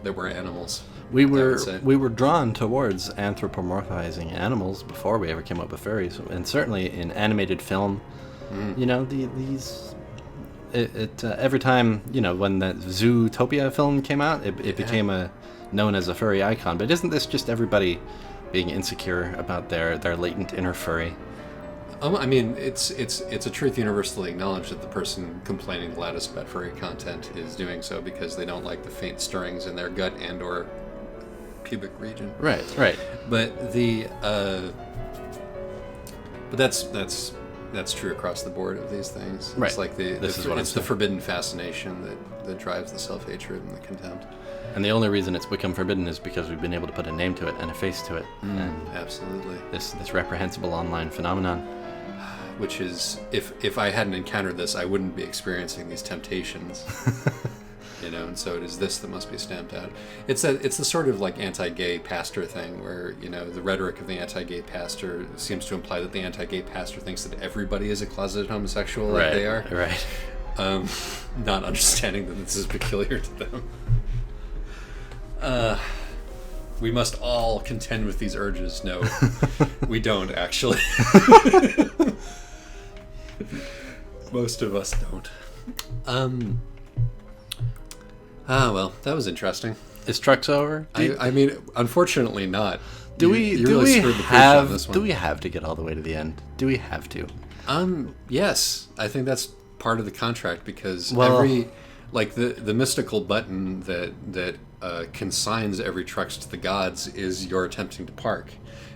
that were animals. We were drawn towards anthropomorphizing animals before we ever came up with furries, and certainly in animated film, every time when that Zootopia film came out, it became known as a furry icon. But isn't this just everybody being insecure about their latent inner furry? I mean, it's a truth universally acknowledged that the person complaining loudest about furry content is doing so because they don't like the faint stirrings in their gut and/or pubic region. Right. But that's true across the board of these things. Right. It's like the forbidden fascination that drives the self-hatred and the contempt. And the only reason it's become forbidden is because we've been able to put a name to it and a face to it. And absolutely. This reprehensible online phenomenon. Which is, if I hadn't encountered this, I wouldn't be experiencing these temptations. And so it is this that must be stamped out. It's the sort of like anti-gay pastor thing where, the rhetoric of the anti-gay pastor seems to imply that the anti-gay pastor thinks that everybody is a closeted homosexual like they are. Right. Not understanding that this is peculiar to them. We must all contend with these urges. No, we don't, actually. Most of us don't. Well, that was interesting. Is Trucks over? I mean, unfortunately not. Do we have to get all the way to the end? Do we have to? Yes. I think that's part of the contract because Well- every like the mystical button that consigns every trucks to the gods is you're attempting to park.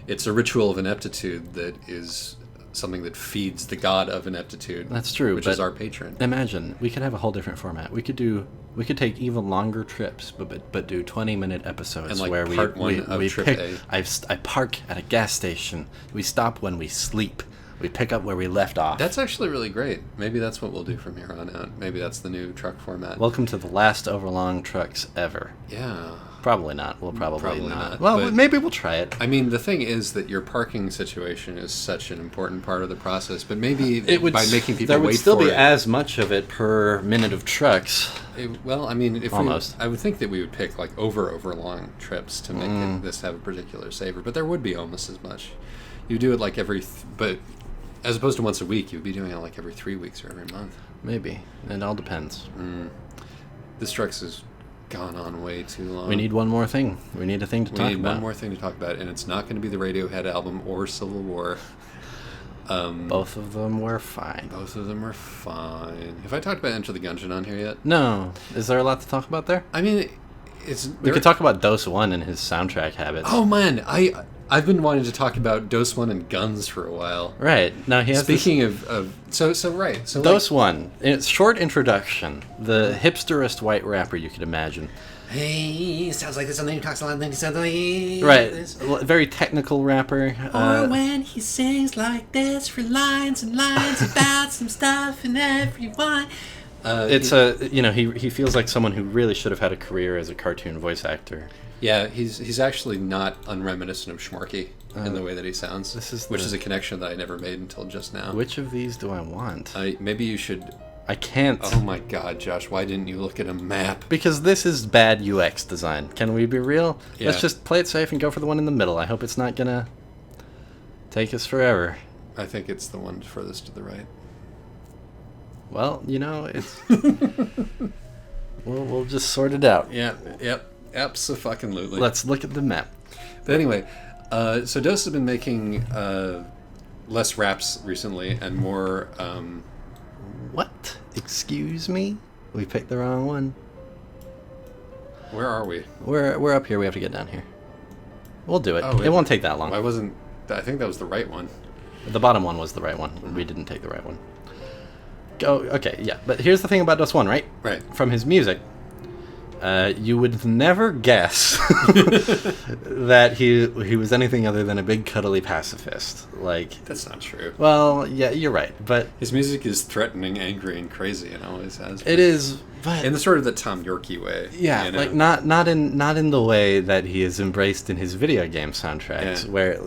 It's a ritual of ineptitude that is something that feeds the god of ineptitude. That's true, which but is our patron. Imagine we could have a whole different format. We could take even longer trips, but do 20-minute episodes And, like, where part one of we trip pick. A. I park at a gas station. We stop when we sleep. We pick up where we left off. That's actually really great. Maybe that's what we'll do from here on out. Maybe that's the new truck format. Welcome to the last overlong trucks ever. Yeah. Probably not. We'll probably Probably not. not, Well, but- maybe we'll try it. I mean, the thing is that your parking situation is such an important part of the process, but maybe It would by making people there would wait still for be it, as much of it per minute of trucks. well, I mean, if Almost. I would think that we would pick like over long trips to make this have a particular savor, but there would be almost as much. You do it like but as opposed to once a week, you'd be doing it like every 3 weeks or every month. Maybe it all depends. This truck's has gone on way too long. We need one more thing. We need a thing to We talk need about. one more thing to talk about, and it's not going to be the Radiohead album or Civil War. Both of them were fine. Both of them are fine. Have I talked about Enter the Gungeon on here yet? No, is there a lot to talk about there? I mean, it's We could talk about Dose One and his soundtrack habits. Oh man, I've been wanting to talk about Dose One and guns for a while. Right. Now he has Speaking of so right. So Dose One. In its short introduction, the hipsterest white rapper you could imagine. hey, sounds like there's something he talks a lot, then he sounds like Right. this. Very technical rapper. Or when he sings like this for lines and lines about some stuff and everyone. It's he feels like someone who really should have had a career as a cartoon voice actor. Yeah, he's actually not unreminiscent of Schmorky in the way that he sounds. Which is a connection that I never made until just now. Which of these do I want? Maybe you should. I can't. Oh my God, Josh! Why didn't you look at a map? Because this is bad UX design. Can we be real? Yeah. Let's just play it safe and go for the one in the middle. I hope it's not gonna take us forever. I think it's the one furthest to the right. Well, it's we'll just sort it out. Yep. Abso-fucking-lutely. Let's look at the map. But anyway, so Dose has been making less raps recently and more. What? Excuse me? We picked the wrong one. Where are we? We're up here. We have to get down here. We'll do it. Oh, It won't take that long. I wasn't. I think that was the right one. The bottom one was the right one. We didn't take the right one. Go. Okay, yeah. But here's the thing about Dust One, right? Right. From his music, you would never guess that he was anything other than a big cuddly pacifist. Like, That's not true. well, yeah, you're right, but His music is threatening, angry, and crazy, and always has. it is. But in the sort of the Tom Yorkie way. yeah, you know? like not in the way that he is embraced in his video game soundtracks. Yeah. Where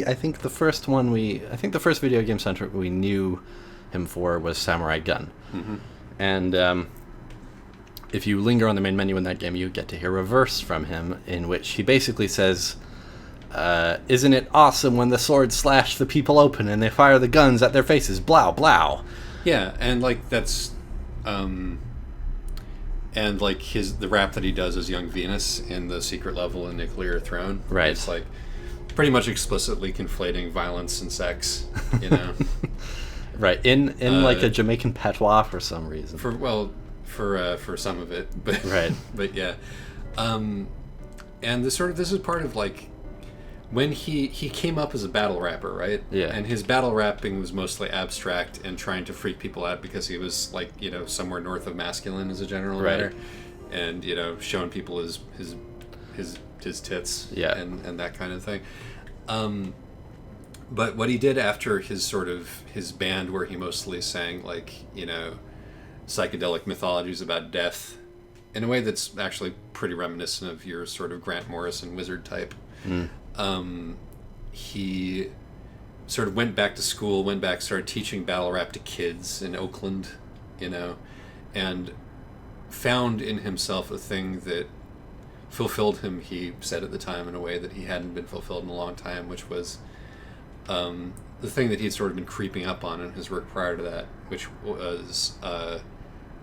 I think the first video game soundtrack we knew him for was Samurai Gun, and if you linger on the main menu in that game, you get to hear a verse from him in which he basically says, "Isn't it awesome when the swords slash the people open and they fire the guns at their faces? Blow, blow." Yeah, and like that's, and like the rap that he does as Young Venus in the Secret Level and Nuclear Throne. Right. It's like pretty much explicitly conflating violence and sex. You know, Right, in like a Jamaican patois for some reason. for some of it, but Right. but yeah, and this is part of like when he came up as a battle rapper, right? Yeah. And his battle rapping was mostly abstract and trying to freak people out because he was like, somewhere north of masculine as a general Right. matter, and showing people his tits, Yeah. and that kind of thing. But what he did after his band, where he mostly sang like psychedelic mythologies about death, in a way that's actually pretty reminiscent of your sort of Grant Morrison wizard type. He sort of went back to school, started teaching battle rap to kids in Oakland, and found in himself a thing that fulfilled him, he said at the time, in a way that he hadn't been fulfilled in a long time, which was the thing that he'd sort of been creeping up on in his work prior to that, which was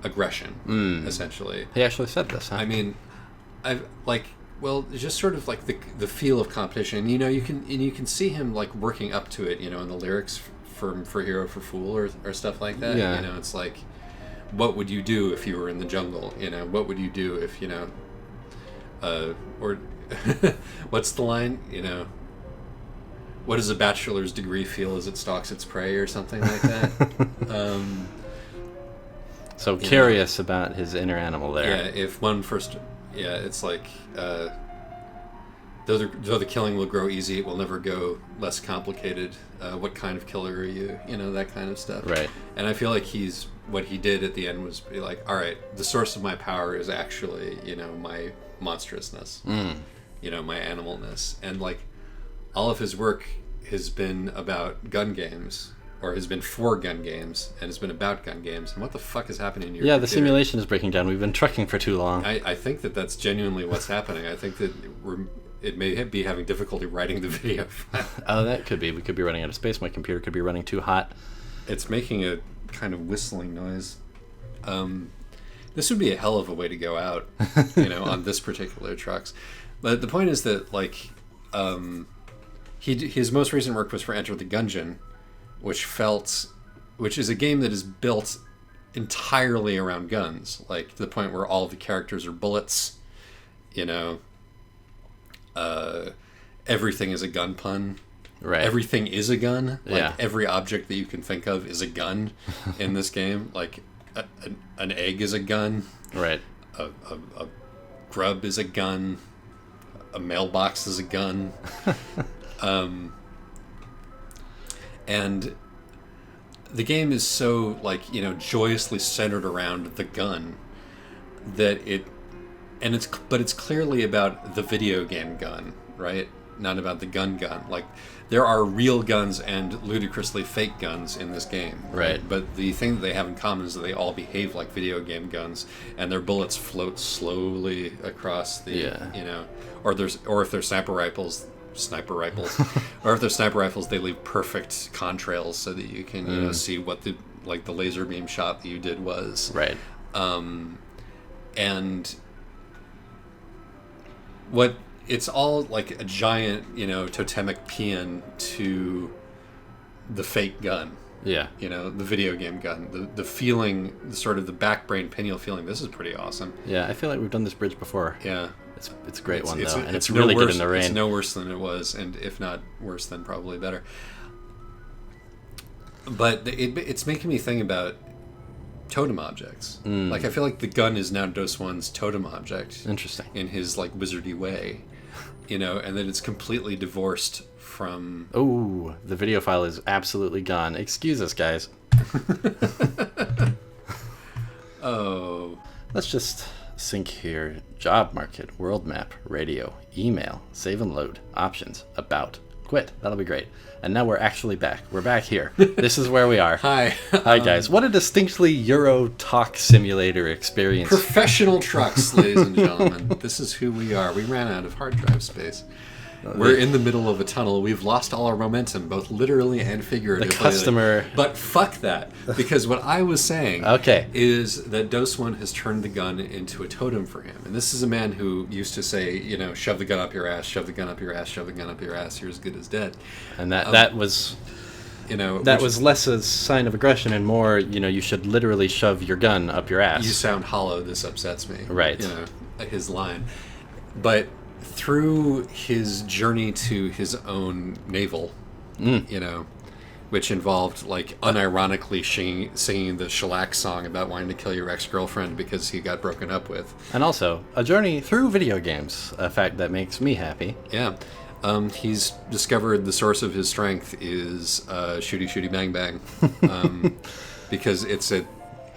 aggression, essentially. He actually said this, huh? I mean, just sort of like the feel of competition. You can see him like working up to it, in the lyrics for Hero for Fool or stuff like that. Yeah. You know, it's like, what would you do if you were in the jungle? You know, what would you do if, you know, or what's the line? You know, what does a bachelor's degree feel as it stalks its prey, or something like that? So curious about his inner animal there. Yeah, if one first, it's like, though the killing will grow easy, it will never go less complicated. What kind of killer are you? You know, that kind of stuff. Right. And I feel like what he did at the end was be like, all right, the source of my power is actually, you know, my monstrousness, you know, my animalness. And like, all of his work has been about gun games, or has been for gun games, and has been about gun games. And what the fuck is happening in your Yeah, the computer? simulation is breaking down. We've been trucking for too long. I think that's genuinely what's happening. I think that it may be having difficulty writing the video file. Oh, that could be. We could be running out of space. My computer could be running too hot. It's making a kind of whistling noise. This would be a hell of a way to go out, you know, on this particular trucks. But the point is that, like, his most recent work was for Enter the Gungeon, which is a game that is built entirely around guns, like to the point where all the characters are bullets, you know. Everything is a gun pun. Right. Everything is a gun. Like, Yeah. every object that you can think of is a gun in this game. Like, an egg is a gun. Right. A grub is a gun. A mailbox is a gun. And the game is so, like, you know, joyously centered around the gun that it's clearly about the video game gun, right? Not about the gun. Like, there are real guns and ludicrously fake guns in this game, Right. But the thing that they have in common is that they all behave like video game guns, and their bullets float slowly across the, you know, or if they're sniper rifles, or if they're sniper rifles, they leave perfect contrails so that you can, you know, see what the laser beam shot that you did was, Right. and what it's all like a giant, you know, totemic paean to the fake gun. Yeah. You know, the video game gun, the feeling, sort of the back brain pineal feeling. This is pretty awesome. Yeah, I feel like we've done this bridge before. Yeah. It's a great one, though. And it's no really worse, good in the rain. It's no worse than it was, and if not worse, then probably better. But it's making me think about totem objects. Like, I feel like the gun is now Dose One's totem object. Interesting. In his, like, wizardy way. You know, and that it's completely divorced from... Oh, the video file is absolutely gone. Excuse us, guys. Oh. Let's just sync here. Job market, world map, radio, email, save and load, options, about, quit. That'll be great. And now we're actually back. We're back here. This is where we are. Hi. Hi, guys. What a distinctly Euro Talk Simulator experience. Professional trucks, ladies and gentlemen. This is who we are. We ran out of hard drive space. We're in the middle of a tunnel. We've lost all our momentum, both literally and figuratively. The customer... But fuck that. Because what I was saying is that Dose One has turned the gun into a totem for him. And this is a man who used to say, you know, shove the gun up your ass, shove the gun up your ass, shove the gun up your ass, you're as good as dead. And that was... You know, that was less a sign of aggression and more, you know, you should literally shove your gun up your ass. You sound hollow, this upsets me. Right. You know, his line. But through his journey to his own navel, you know, which involved, like, unironically singing the shellac song about wanting to kill your ex-girlfriend because he got broken up with. And also, a journey through video games, a fact that makes me happy. Yeah. He's discovered the source of his strength is shooty shooty bang bang, because it's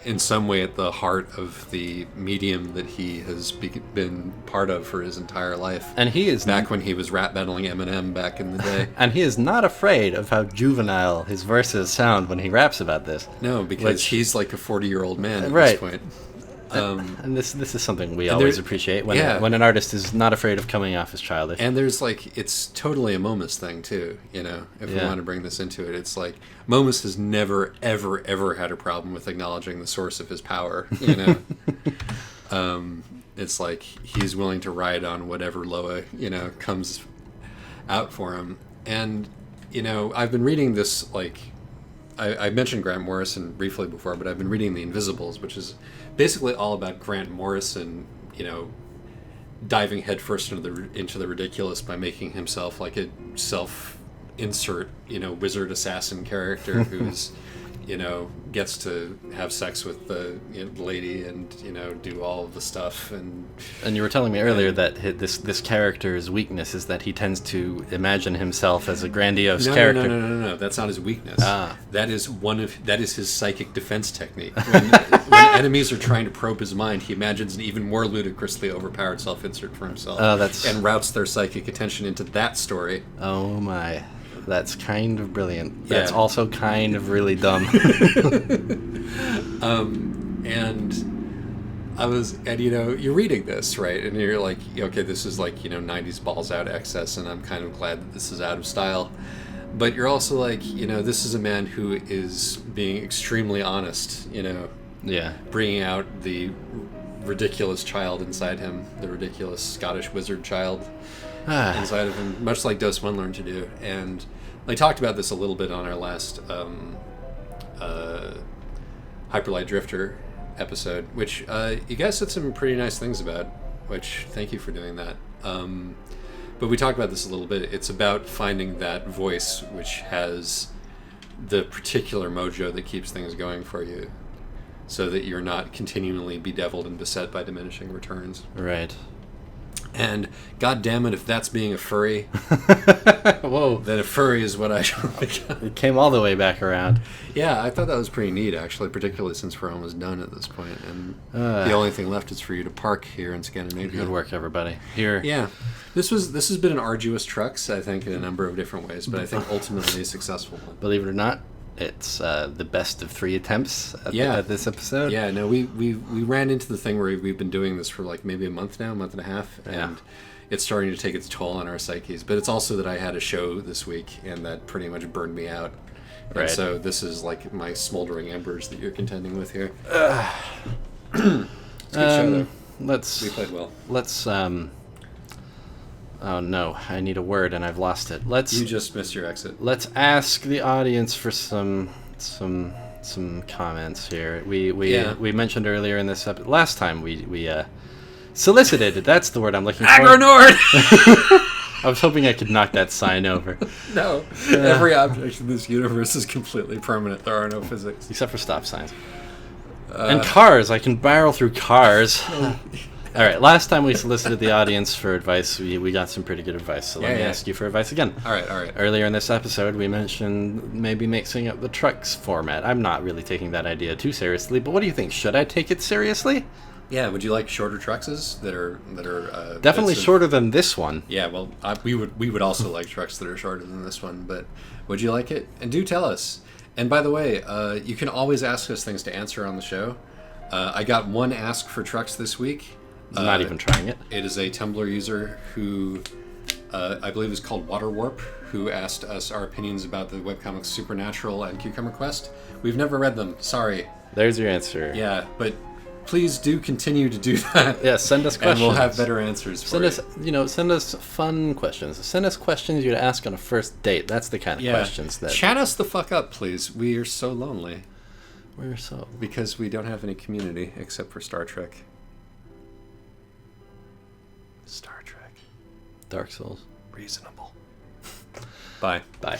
in some way at the heart of the medium that he has been part of for his entire life. And he is back when he was rap battling Eminem back in the day. And he is not afraid of how juvenile his verses sound when he raps about this. No, because he's like a 40-year-old man at right. this point. And this is something we always appreciate when an artist is not afraid of coming off as childish. And there's, like, it's totally a Momus thing too, you know, if we want to bring this into it. It's like Momus has never ever ever had a problem with acknowledging the source of his power, you know. It's like he's willing to ride on whatever Loa, you know, comes out for him. And, you know, I've been reading this, like, I mentioned Grant Morrison briefly before, but I've been reading The Invisibles, which is basically all about Grant Morrison, diving headfirst into the ridiculous by making himself like a self-insert, wizard assassin character who's, gets to have sex with the lady and do all of the stuff. And you were telling me earlier that this character's weakness is that he tends to imagine himself as a grandiose character. No. That's not his weakness. That is his psychic defense technique. When enemies are trying to probe his mind, he imagines an even more ludicrously overpowered self-insert for himself. And routes their psychic attention into that story. Oh my. That's kind of brilliant. That's also kind of really dumb. And you're reading this, right? And you're like, okay, this is like, 90s balls out excess, and I'm kind of glad that this is out of style. But you're also like, this is a man who is being extremely honest, Yeah. bringing out the ridiculous child inside him, the ridiculous Scottish wizard child inside of him, much like Dos One learned to do. And I talked about this a little bit on our last Hyperlight Drifter episode, which you guys said some pretty nice things about, which thank you for doing that. But we talked about this a little bit. It's about finding that voice which has the particular mojo that keeps things going for you, so that you're not continually bedeviled and beset by diminishing returns. Right. And god damn it, if that's being a furry, whoa, then a furry is what I should become. It came all the way back around. Yeah, I thought that was pretty neat, actually, particularly since we're almost done at this point, and the only thing left is for you to park here in Scandinavia. Good work, everybody. Here. Yeah, this has been an arduous trux, I think, in a number of different ways, but I think ultimately a successful one. Believe it or not, it's the best of 3 attempts at this episode. Yeah, no, we ran into the thing where we've been doing this for like maybe a month now, a month and a half, and it's starting to take its toll on our psyches. But it's also that I had a show this week, and that pretty much burned me out. Right. And so this is like my smoldering embers that you're contending with here. It's a good show, though. We played well. Let's oh no, I need a word and I've lost it. You just missed your exit. Let's ask the audience for some comments here. We mentioned earlier in this last time we solicited. That's the word I'm looking for. Agronord. I was hoping I could knock that sign over. No, every object in this universe is completely permanent. There are no physics except for stop signs and cars. I can barrel through cars. All right, last time we solicited the audience for advice, we got some pretty good advice, so let me ask you for advice again. All right. Earlier in this episode, we mentioned maybe mixing up the trucks format. I'm not really taking that idea too seriously, but what do you think? Should I take it seriously? Yeah, would you like shorter truxes that are definitely shorter than this one? Yeah, well, we would also like trucks that are shorter than this one, but would you like it? And do tell us. And by the way, you can always ask us things to answer on the show. I got one ask for trucks this week. I'm not even trying it. It is a Tumblr user who I believe is called Waterwarp, who asked us our opinions about the webcomics Supernatural and Cucumber Quest. We've never read them. Sorry. There's your answer. Yeah, but please do continue to do that. Yeah, send us questions. And we'll have better answers for you. Send us fun questions. Send us questions you'd ask on a first date. That's the kind of questions that... Chat us the fuck up, please. We are so lonely. We're so... Because we don't have any community except for Star Trek. Star Trek. Dark Souls. Reasonable. Bye. Bye.